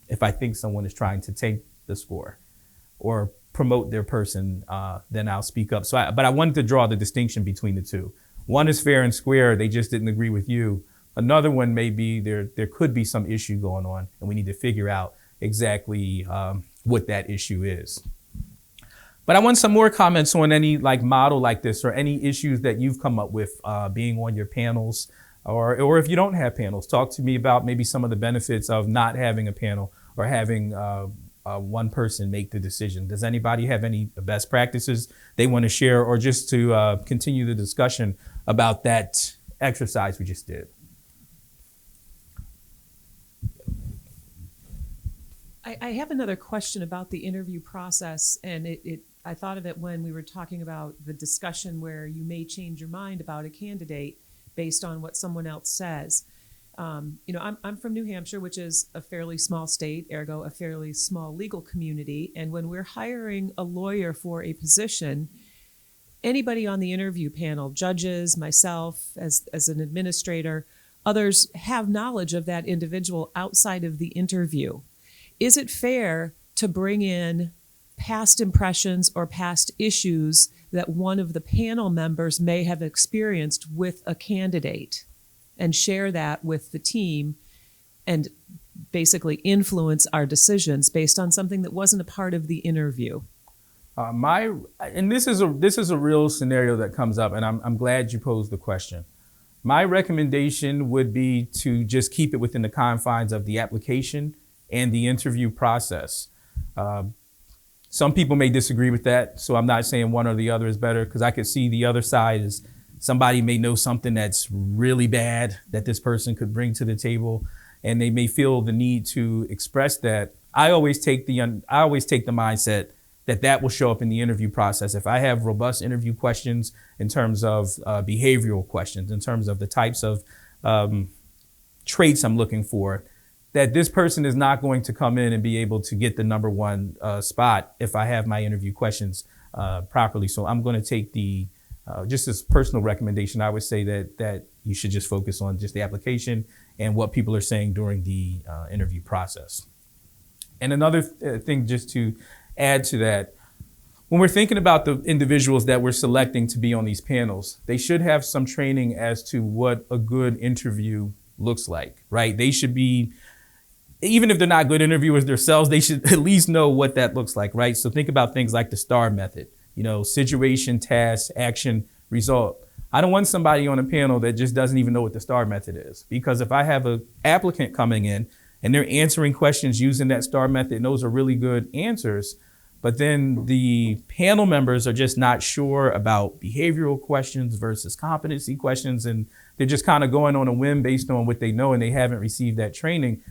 if I think someone is trying to take the score or promote their person, then I'll speak up. But I wanted to draw the distinction between the two. One is fair and square. They just didn't agree with you. Another one may be there could be some issue going on, and we need to figure out exactly what that issue is. But I want some more comments on any model like this, or any issues that you've come up with being on your panels, or if you don't have panels, talk to me about maybe some of the benefits of not having a panel or having one person make the decision. Does anybody have any best practices they want to share, or just to continue the discussion about that exercise we just did? I have another question about the interview process, and I thought of it when we were talking about the discussion where you may change your mind about a candidate based on what someone else says. I'm from New Hampshire, which is a fairly small state, ergo a fairly small legal community. And when we're hiring a lawyer for a position, anybody on the interview panel, judges, myself as an administrator, others have knowledge of that individual outside of the interview. Is it fair to bring in past impressions or past issues that one of the panel members may have experienced with a candidate and share that with the team and basically influence our decisions based on something that wasn't a part of the interview? This is a real scenario that comes up, and I'm glad you posed the question. My recommendation would be to just keep it within the confines of the application and the interview process. Some people may disagree with that, so I'm not saying one or the other is better, because I could see the other side is somebody may know something that's really bad that this person could bring to the table, and they may feel the need to express that. I always take the mindset that will show up in the interview process. If I have robust interview questions in terms of behavioral questions, in terms of the types of traits I'm looking for, that this person is not going to come in and be able to get the number one spot if I have my interview questions properly. So I'm going to take just as personal recommendation, I would say that you should just focus on just the application and what people are saying during the interview process. And another thing just to add to that, when we're thinking about the individuals that we're selecting to be on these panels, they should have some training as to what a good interview looks like, right? They should be, even if they're not good interviewers themselves, they should at least know what that looks like, right? So think about things like the STAR method, situation, task, action, result. I don't want somebody on a panel that just doesn't even know what the STAR method is, because if I have an applicant coming in and they're answering questions using that STAR method, and those are really good answers, but then the panel members are just not sure about behavioral questions versus competency questions, and they're just kind of going on a whim based on what they know, and they haven't received that training,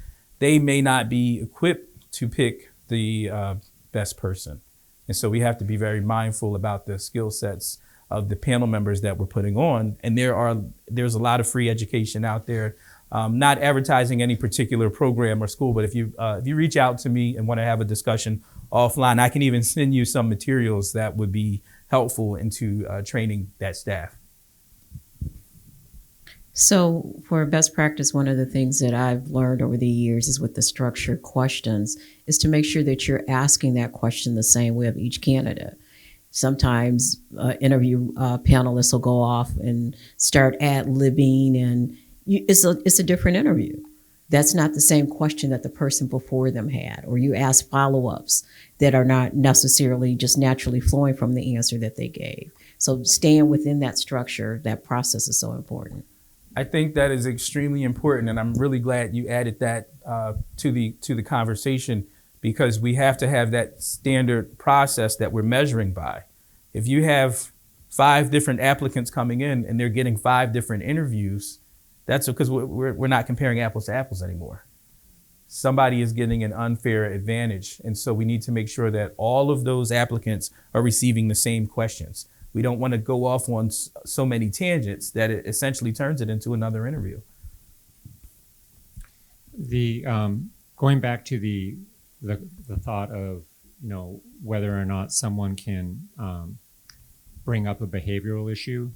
they may not be equipped to pick the best person. And so we have to be very mindful about the skill sets of the panel members that we're putting on. And there's a lot of free education out there, not advertising any particular program or school, but if you reach out to me and want to have a discussion offline, I can even send you some materials that would be helpful into training that staff. So for best practice, one of the things that I've learned over the years is with the structured questions is to make sure that you're asking that question the same way of each candidate. Sometimes interview panelists will go off and start ad-libbing, and it's a different interview. That's not the same question that the person before them had, or you ask follow-ups that are not necessarily just naturally flowing from the answer that they gave. So staying within that structure, that process is so important. I think that is extremely important, and I'm really glad you added that to the conversation, because we have to have that standard process that we're measuring by. If you have 5 different applicants coming in and they're getting 5 different interviews, that's because we're not comparing apples to apples anymore. Somebody is getting an unfair advantage, and so we need to make sure that all of those applicants are receiving the same questions. We don't want to go off on so many tangents that it essentially turns it into another interview. Going back to the thought of whether or not someone can bring up a behavioral issue,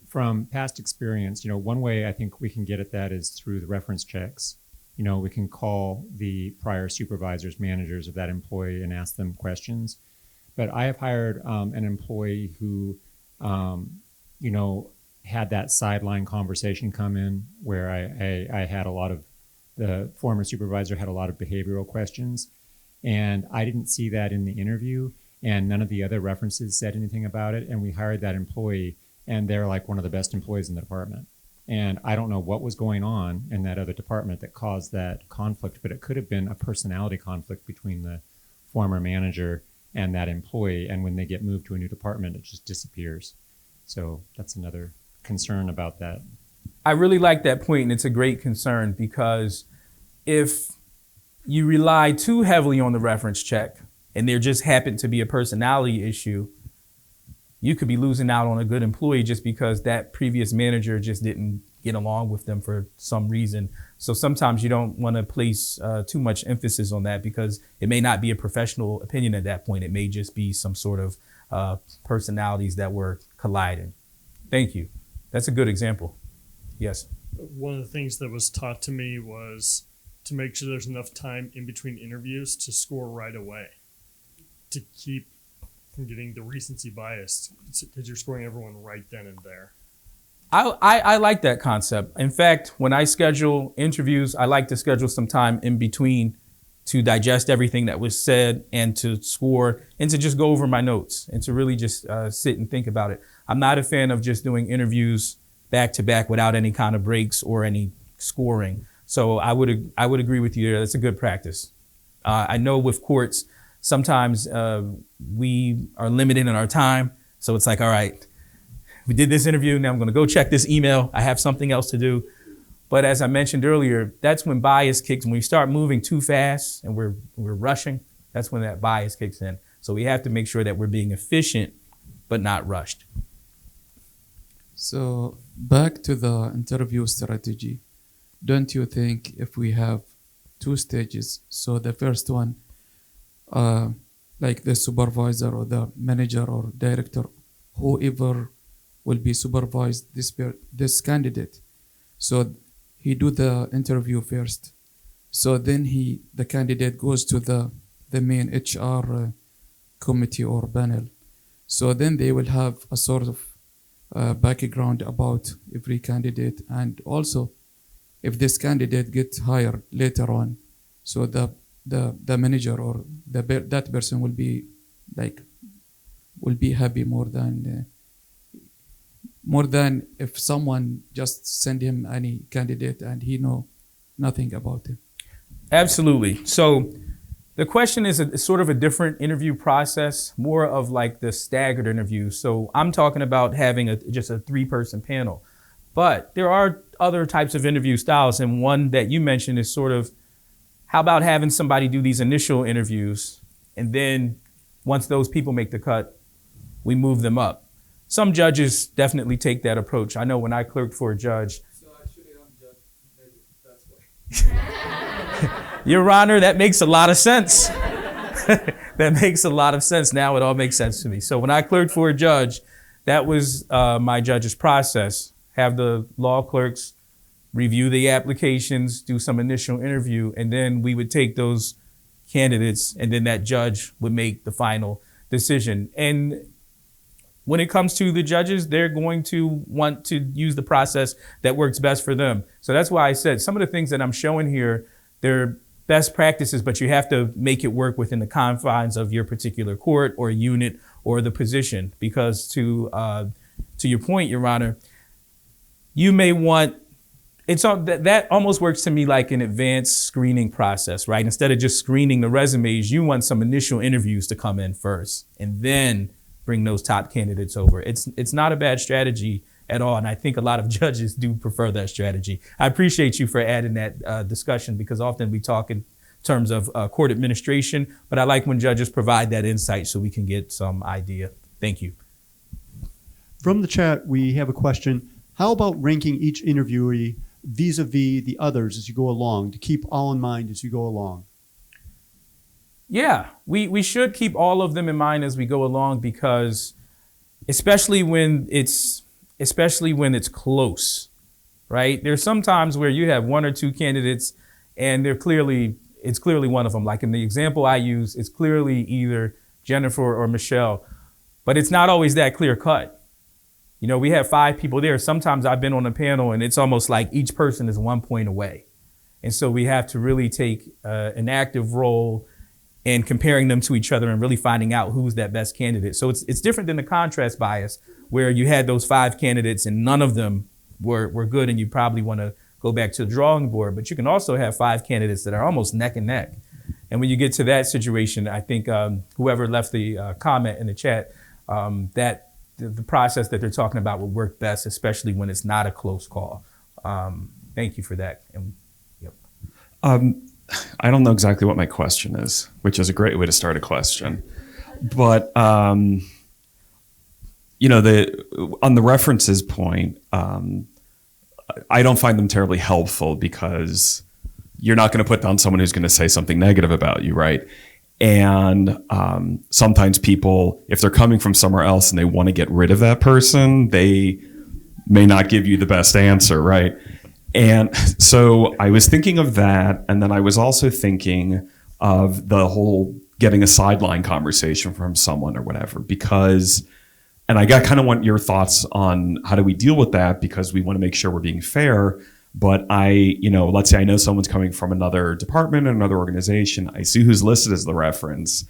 from past experience, one way I think we can get at that is through the reference checks. We can call the prior supervisors, managers of that employee and ask them questions. But I have hired an employee who, had that sideline conversation come in where I had a lot of, the former supervisor had a lot of behavioral questions, and I didn't see that in the interview, and none of the other references said anything about it. And we hired that employee, and they're like one of the best employees in the department. And I don't know what was going on in that other department that caused that conflict, but it could have been a personality conflict between the former manager and that employee, and when they get moved to a new department, it just disappears. So that's another concern about that. I really like that point, and it's a great concern, because if you rely too heavily on the reference check and there just happened to be a personality issue, you could be losing out on a good employee just because that previous manager just didn't get along with them for some reason. So sometimes you don't want to place too much emphasis on that, because it may not be a professional opinion at that point. It may just be some sort of personalities that were colliding. Thank you. That's a good example. Yes. One of the things that was taught to me was to make sure there's enough time in between interviews to score right away, to keep from getting the recency bias, because you're scoring everyone right then and there. I like that concept. In fact, when I schedule interviews, I like to schedule some time in between to digest everything that was said and to score and to just go over my notes and to really just sit and think about it. I'm not a fan of just doing interviews back to back without any kind of breaks or any scoring. So I would agree with you there. That's a good practice. I know with courts, sometimes we are limited in our time. So it's like, all right, we did this interview. Now I'm going to go check this email. I have something else to do. But as I mentioned earlier, that's when bias kicks. When we start moving too fast and we're rushing, that's when that bias kicks in. So we have to make sure that we're being efficient, but not rushed. So back to the interview strategy. Don't you think if we have 2 stages, so the first one, like the supervisor or the manager or director, whoever will be supervised this candidate, so he do the interview first. So then the candidate goes to the main HR committee or panel. So then they will have a sort of background about every candidate, and also if this candidate gets hired later on, so the manager or that person will be happy more than if someone just send him any candidate and he know nothing about him. Absolutely. So the question is sort of a different interview process, more of like the staggered interview. So I'm talking about having just a 3-person panel. But there are other types of interview styles. And one that you mentioned is sort of, how about having somebody do these initial interviews, and then once those people make the cut, we move them up. Some judges definitely take that approach. I know when I clerked for a judge. So actually I'm judge, maybe that's why. Your Honor, that makes a lot of sense. That makes a lot of sense. Now it all makes sense to me. So when I clerked for a judge, that was my judge's process. Have the law clerks review the applications, do some initial interview, and then we would take those candidates, and then that judge would make the final decision. And when it comes to the judges, they're going to want to use the process that works best for them. So that's why I said some of the things that I'm showing here, they're best practices, but you have to make it work within the confines of your particular court or unit or the position. Because to your point, Your Honor, you may want, that almost works to me like an advanced screening process, right? Instead of just screening the resumes, you want some initial interviews to come in first and then bring those top candidates over. It's not a bad strategy at all. And I think a lot of judges do prefer that strategy. I appreciate you for adding that discussion, because often we talk in terms of court administration, but I like when judges provide that insight so we can get some idea. Thank you. From the chat, we have a question. How about ranking each interviewee vis-a-vis the others as you go along, to keep all in mind as you go along? Yeah, we should keep all of them in mind as we go along, because especially when it's close, right? There's some times where you have 1 or 2 candidates and it's clearly one of them. Like in the example I use, it's clearly either Jennifer or Michelle, but it's not always that clear cut. You know, we have 5 people there. Sometimes I've been on a panel and it's almost like each person is 1 point away. And so we have to really take an active role in comparing them to each other and really finding out who's that best candidate. So it's different than the contrast bias, where you had those 5 candidates and none of them were good, and you probably want to go back to the drawing board. But you can also have 5 candidates that are almost neck and neck. And when you get to that situation, I think whoever left the comment in the chat, that the process that they're talking about will work best, especially when it's not a close call. Thank you for that. And, yep. I don't know exactly what my question is, which is a great way to start a question. But, you know, on the references point, I don't find them terribly helpful, because you're not going to put down someone who's going to say something negative about you, right? And sometimes people, if they're coming from somewhere else and they want to get rid of that person, they may not give you the best answer, right? And so I was thinking of that, and then I was also thinking of the whole getting a sideline conversation from someone or whatever, because and I got kind of want your thoughts on how do we deal with that, because we want to make sure we're being fair. But let's say I know someone's coming from another department or another organization. I see who's listed as the reference,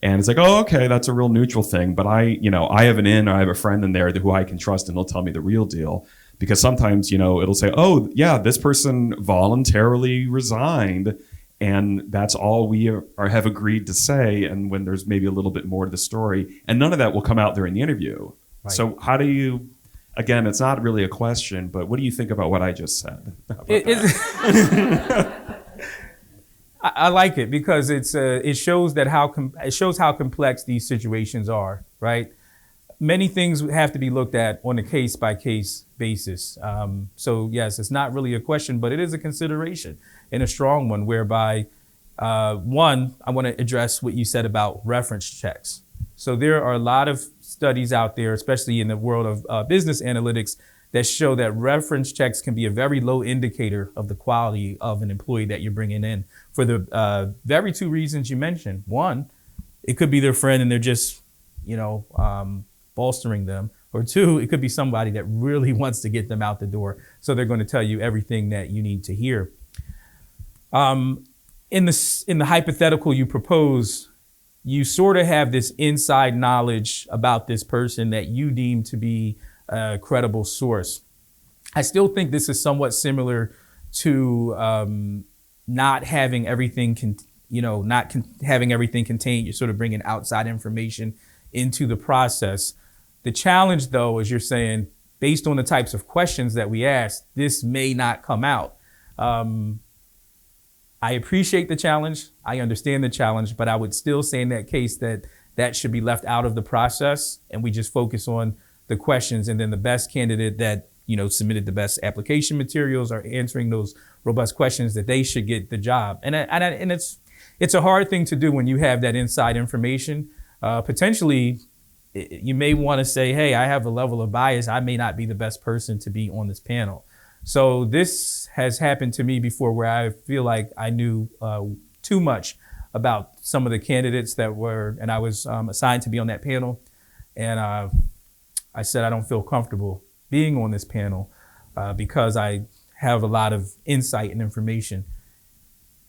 and it's like, oh, okay, that's a real neutral thing. But I have an in, or I have a friend in there who I can trust, and they'll tell me the real deal. Because sometimes, it'll say, oh, yeah, this person voluntarily resigned, and that's all we have agreed to say. And when there's maybe a little bit more to the story, and none of that will come out during the interview. Right. So how do you, again, it's not really a question, but what do you think about what I just said? I like it because it shows how complex these situations are, right? Many things have to be looked at on a case by case basis. So yes, it's not really a question, but it is a consideration, and a strong one, whereby one, I want to address what you said about reference checks. So there are a lot of studies out there, especially in the world of business analytics, that show that reference checks can be a very low indicator of the quality of an employee that you're bringing in, for the very two reasons you mentioned. One, it could be their friend and they're just, bolstering them. Or two, it could be somebody that really wants to get them out the door. So they're going to tell you everything that you need to hear. In the hypothetical you propose, you sort of have this inside knowledge about this person that you deem to be a credible source. I still think this is somewhat similar to not having everything having everything contained. You're sort of bringing outside information into the process. The challenge, though, is you're saying, based on the types of questions that we ask, this may not come out. I appreciate the challenge. I understand the challenge, but I would still say in that case that should be left out of the process, and we just focus on the questions, and then the best candidate that submitted the best application materials or answering those robust questions, that they should get the job. And it's a hard thing to do when you have that inside information. Potentially, you may want to say, hey, I have a level of bias. I may not be the best person to be on this panel. So this has happened to me before, where I feel like I knew too much about some of the candidates and I was assigned to be on that panel. And I said, I don't feel comfortable being on this panel because I have a lot of insight and information.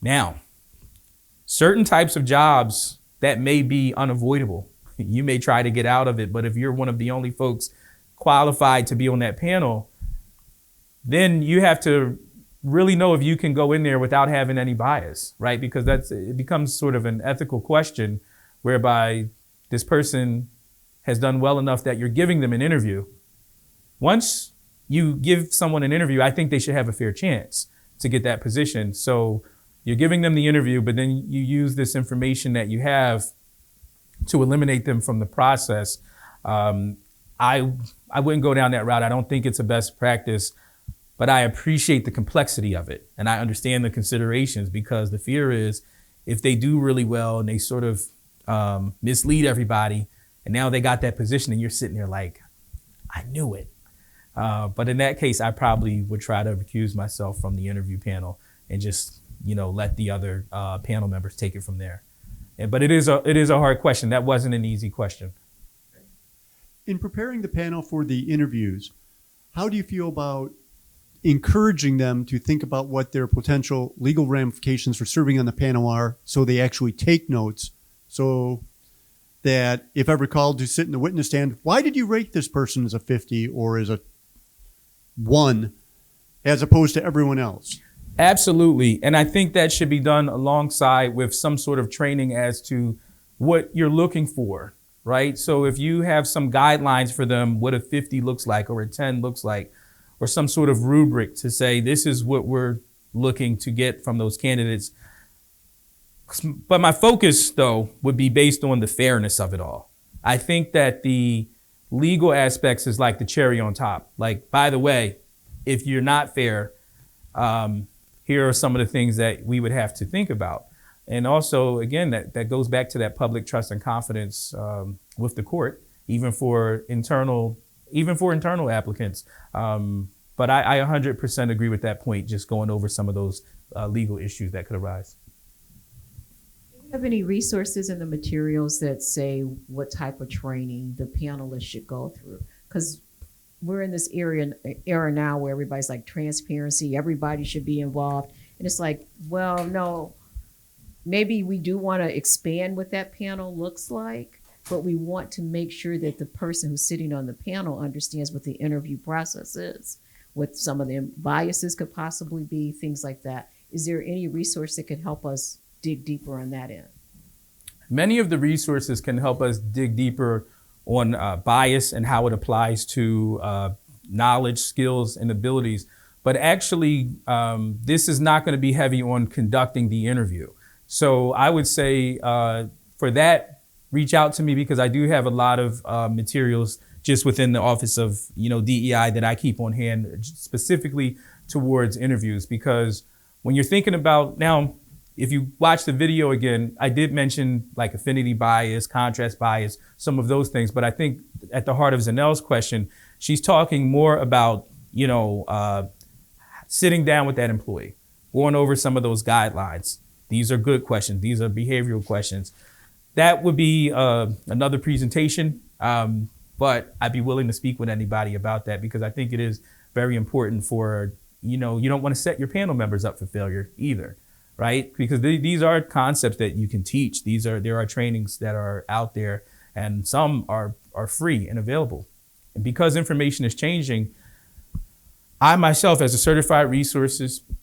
Now, certain types of jobs that may be unavoidable. You may try to get out of it, but if you're one of the only folks qualified to be on that panel, then you have to really know if you can go in there without having any bias, right? Because it becomes sort of an ethical question, whereby this person has done well enough that you're giving them an interview. Once you give someone an interview, I think they should have a fair chance to get that position. So you're giving them the interview, but then you use this information that you have to eliminate them from the process. I wouldn't go down that route. I don't think it's a best practice, but I appreciate the complexity of it. And I understand the considerations, because the fear is if they do really well and they sort of mislead everybody, and now they got that position and you're sitting there like, I knew it. But in that case, I probably would try to recuse myself from the interview panel and just, let the other panel members take it from there. But it is a hard question. That wasn't an easy question. In preparing the panel for the interviews, how do you feel about encouraging them to think about what their potential legal ramifications for serving on the panel are, so they actually take notes, so that if ever called to sit in the witness stand, why did you rate this person as a 50 or as a 1 as opposed to everyone else? Absolutely. And I think that should be done alongside with some sort of training as to what you're looking for, right? So if you have some guidelines for them, what a 50 looks like or a 10 looks like, or some sort of rubric to say, this is what we're looking to get from those candidates. But my focus, though, would be based on the fairness of it all. I think that the legal aspects is like the cherry on top. Like, by the way, if you're not fair, here are some of the things that we would have to think about. And also, again, that goes back to that public trust and confidence with the court, even for internal applicants. But I 100% agree with that point, just going over some of those legal issues that could arise. Have any resources in the materials that say what type of training the panelists should go through? Because we're in this era now where everybody's like transparency, everybody should be involved. And it's like, well, no, maybe we do want to expand what that panel looks like, but we want to make sure that the person who's sitting on the panel understands what the interview process is, what some of the biases could possibly be, things like that. Is there any resource that could help us dig deeper on that end? Many of the resources can help us dig deeper on bias and how it applies to knowledge, skills, and abilities. But actually, this is not going to be heavy on conducting the interview. So I would say for that, reach out to me, because I do have a lot of materials just within the Office of DEI that I keep on hand specifically towards interviews. Because when you're thinking about now, if you watch the video again, I did mention like affinity bias, contrast bias, some of those things. But I think at the heart of Zanelle's question, she's talking more about, sitting down with that employee, going over some of those guidelines. These are good questions. These are behavioral questions. That would be another presentation. But I'd be willing to speak with anybody about that, because I think it is very important for, you don't want to set your panel members up for failure either. Right? Because these are concepts that you can teach. There are trainings that are out there, and some are free and available. And because information is changing, I myself, as a certified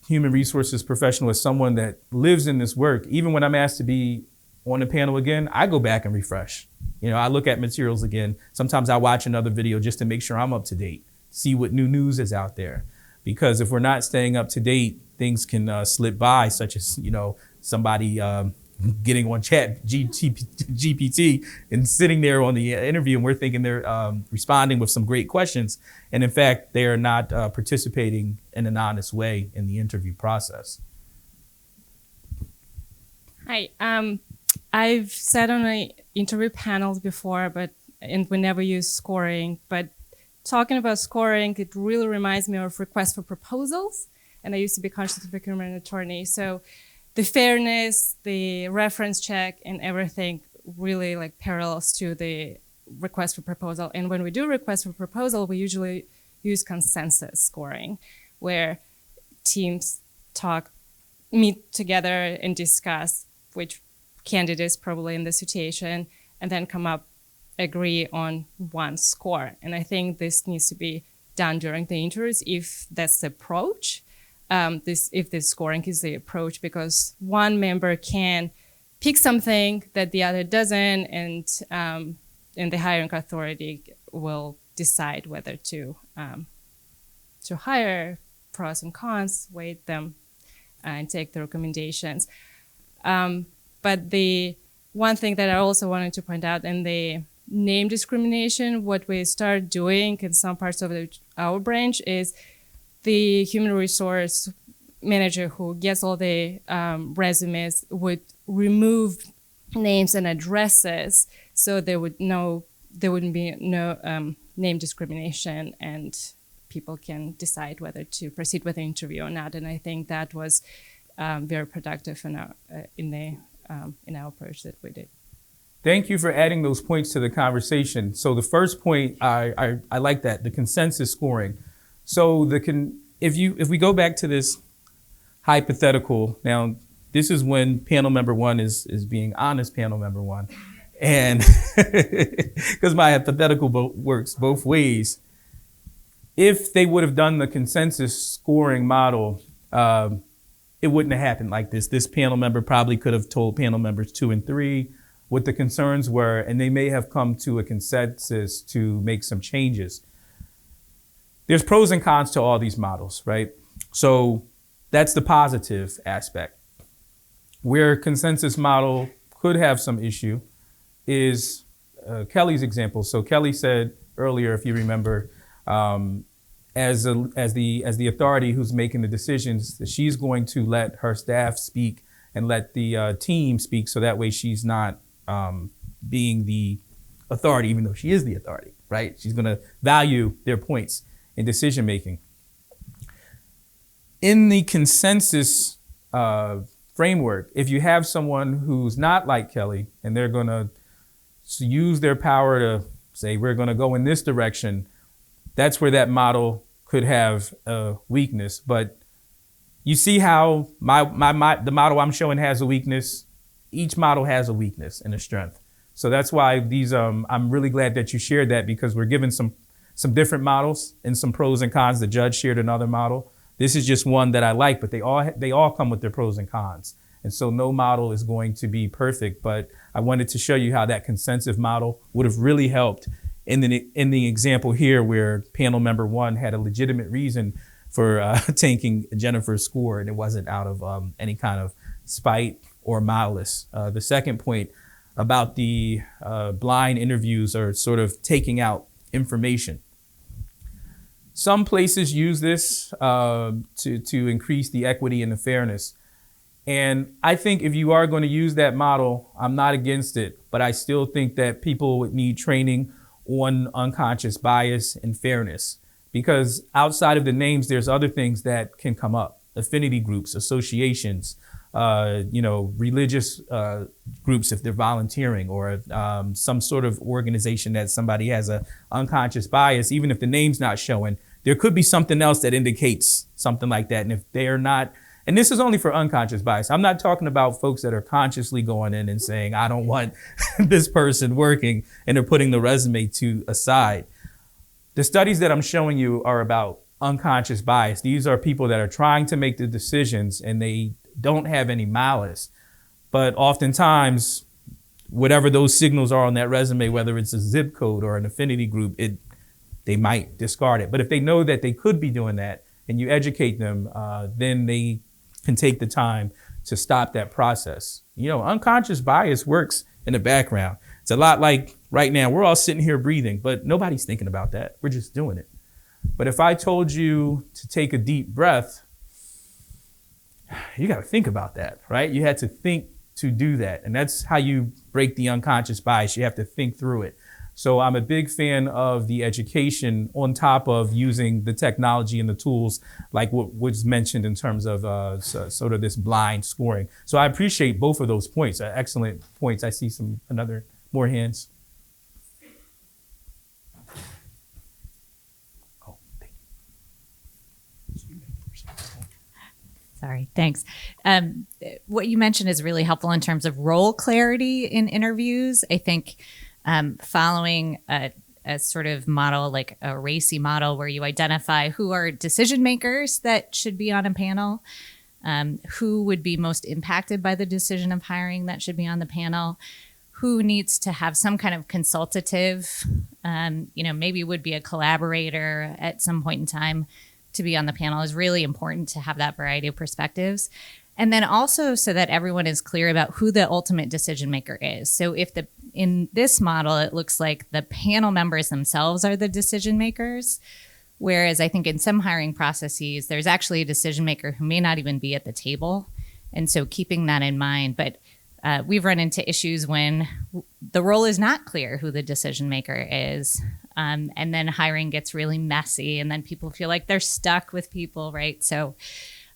human resources professional, as someone that lives in this work, even when I'm asked to be on the panel again, I go back and refresh. I look at materials again. Sometimes I watch another video just to make sure I'm up to date, see what new news is out there. Because if we're not staying up to date, things can slip by, such as, somebody getting on chat GPT and sitting there on the interview, and we're thinking they're responding with some great questions. And in fact, they are not participating in an honest way in the interview process. Hi, I've sat on interview panels before, and we never use scoring, but talking about scoring, it really reminds me of requests for proposals. And I used to be contract procurement attorney. So the fairness, the reference check, and everything really parallels to the request for proposal. And when we do request for proposal, we usually use consensus scoring, where teams meet together and discuss which candidates probably in the situation, and then agree on one score. And I think this needs to be done during the interviews if that's the approach. If the scoring is the approach, because one member can pick something that the other doesn't, and the hiring authority will decide whether to hire, pros and cons, weight them, and take the recommendations. But the one thing that I also wanted to point out in the name discrimination, what we start doing in some parts of our branch is the human resource manager who gets all the resumes would remove names and addresses, so there wouldn't be no name discrimination, and people can decide whether to proceed with the interview or not. And I think that was very productive in our approach that we did. Thank you for adding those points to the conversation. So the first point, I like that, the consensus scoring. So if we go back to this hypothetical, now this is when panel member one is being honest, panel member one, and because my hypothetical works both ways. If they would have done the consensus scoring model, it wouldn't have happened like this. This panel member probably could have told panel members 2 and 3 what the concerns were, and they may have come to a consensus to make some changes. There's pros and cons to all these models, right? So that's the positive aspect. Where consensus model could have some issue is Kelly's example. So Kelly said earlier, if you remember, as the authority who's making the decisions, that she's going to let her staff speak and let the team speak, so that way she's not being the authority, even though she is the authority, right? She's going to value their points in decision making. In the consensus framework. If you have someone who's not like Kelly and they're going to use their power to say, we're going to go in this direction, that's where that model could have a weakness. But you see how the model I'm showing has a weakness. Each model has a weakness and a strength. So that's why these, I'm really glad that you shared that, because we're given some different models and some pros and cons. The judge shared another model. This is just one that I like, but they all come with their pros and cons. And so no model is going to be perfect, but I wanted to show you how that consensus model would have really helped in the example here, where panel member 1 had a legitimate reason for tanking Jennifer's score, and it wasn't out of any kind of spite or malice. The second point about the blind interviews are sort of taking out information. Some places use this to increase the equity and the fairness. And I think if you are going to use that model, I'm not against it, but I still think that people would need training on unconscious bias and fairness, because outside of the names, there's other things that can come up: affinity groups, associations, religious groups if they're volunteering, or some sort of organization that somebody has a unconscious bias. Even if the name's not showing, there could be something else that indicates something like that. And if they are not, and this is only for unconscious bias, I'm not talking about folks that are consciously going in and saying, I don't want this person working, and they're putting the resume aside. The studies that I'm showing you are about unconscious bias. These are people that are trying to make the decisions and they don't have any malice. But oftentimes, whatever those signals are on that resume, whether it's a zip code or an affinity group, they might discard it. But if they know that they could be doing that and you educate them, then they can take the time to stop that process. Unconscious bias works in the background. It's a lot like right now, we're all sitting here breathing, but nobody's thinking about that. We're just doing it. But if I told you to take a deep breath, you got to think about that, right? You had to think to do that. And that's how you break the unconscious bias. You have to think through it. So I'm a big fan of the education on top of using the technology and the tools like what was mentioned in terms of sort of this blind scoring. So I appreciate both of those points. Excellent points. I see more hands. Sorry, thanks. What you mentioned is really helpful in terms of role clarity in interviews. I think following a sort of model, like a RACI model, where you identify who are decision makers that should be on a panel, who would be most impacted by the decision of hiring that should be on the panel, who needs to have some kind of consultative, maybe would be a collaborator at some point in time to be on the panel, is really important to have that variety of perspectives. And then also so that everyone is clear about who the ultimate decision maker is. So in this model, it looks like the panel members themselves are the decision makers, whereas I think in some hiring processes, there's actually a decision maker who may not even be at the table. And so keeping that in mind, but we've run into issues when the role is not clear who the decision maker is. And then hiring gets really messy, and then people feel like they're stuck with people, right? So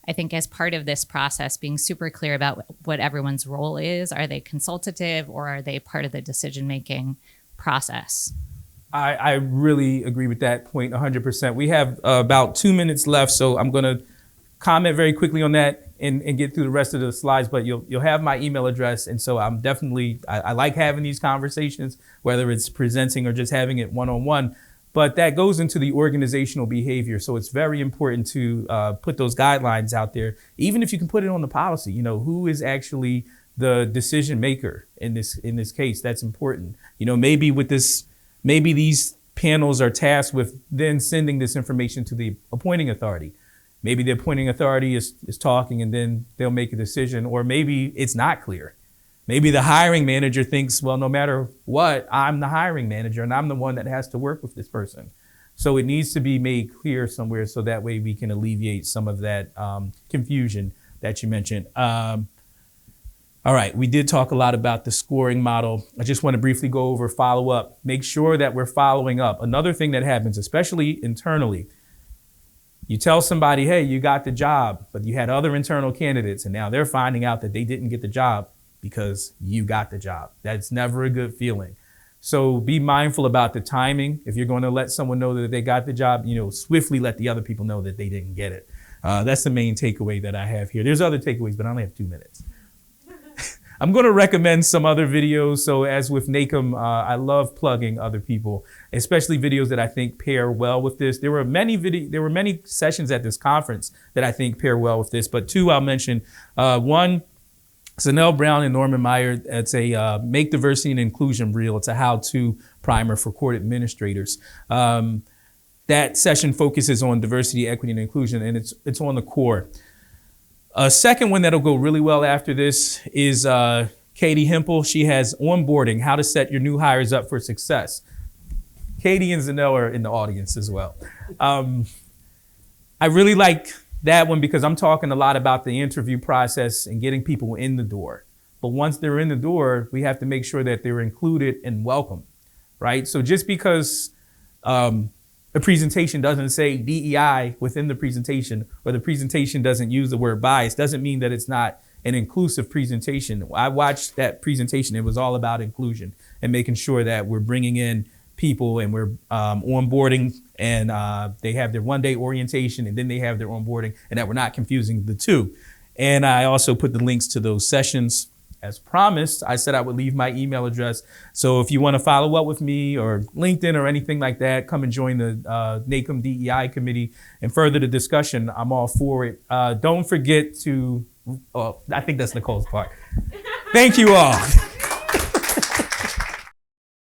I think as part of this process, being super clear about what everyone's role is, are they consultative or are they part of the decision-making process? I really agree with that point 100%. We have about 2 minutes left, so I'm going to comment very quickly on that and get through the rest of the slides, but you'll have my email address. And so I'm definitely, I like having these conversations, whether it's presenting or just having it one-on-one, but that goes into the organizational behavior. So it's very important to put those guidelines out there, even if you can put it on the policy, who is actually the decision maker in this case. That's important. Maybe these panels are tasked with then sending this information to the appointing authority. Maybe the appointing authority is talking and then they'll make a decision, or maybe it's not clear. Maybe the hiring manager thinks, well, no matter what, I'm the hiring manager and I'm the one that has to work with this person. So it needs to be made clear somewhere so that way we can alleviate some of that confusion that you mentioned. All right, we did talk a lot about the scoring model. I just want to briefly go over follow-up. Make sure that we're following up. Another thing that happens, especially internally, You tell somebody, hey, you got the job, but you had other internal candidates, and now they're finding out that they didn't get the job because you got the job. That's never a good feeling. So be mindful about the timing. If you're going to let someone know that they got the job, swiftly let the other people know that they didn't get it. That's the main takeaway that I have here. There's other takeaways, but I only have 2 minutes. I'm going to recommend some other videos. So as with NACM, I love plugging other people, especially videos that I think pair well with this. There were many sessions at this conference that I think pair well with this, but 2 I'll mention. One, Zanelle Brown and Norman Meyer. It's a Make Diversity and Inclusion Real. It's a how-to primer for court administrators. That session focuses on diversity, equity, and inclusion, and it's on the core. A second one that'll go really well after this is Katie Hempel. She has onboarding, how to set your new hires up for success. Katie and Zanelle are in the audience as well. I really like that one because I'm talking a lot about the interview process and getting people in the door. But once they're in the door, we have to make sure that they're included and welcome, right? So just because a presentation doesn't say DEI within the presentation, or the presentation doesn't use the word bias, doesn't mean that it's not an inclusive presentation. I watched that presentation. It was all about inclusion and making sure that we're bringing in people and we're onboarding, and they have their one-day orientation and then they have their onboarding, and that we're not confusing the two. And I also put the links to those sessions. As promised, I said I would leave my email address. So if you want to follow up with me or LinkedIn or anything like that, come and join the NACM DEI committee and further the discussion. I'm all for it. Don't forget to, I think that's Nicole's part. Thank you all.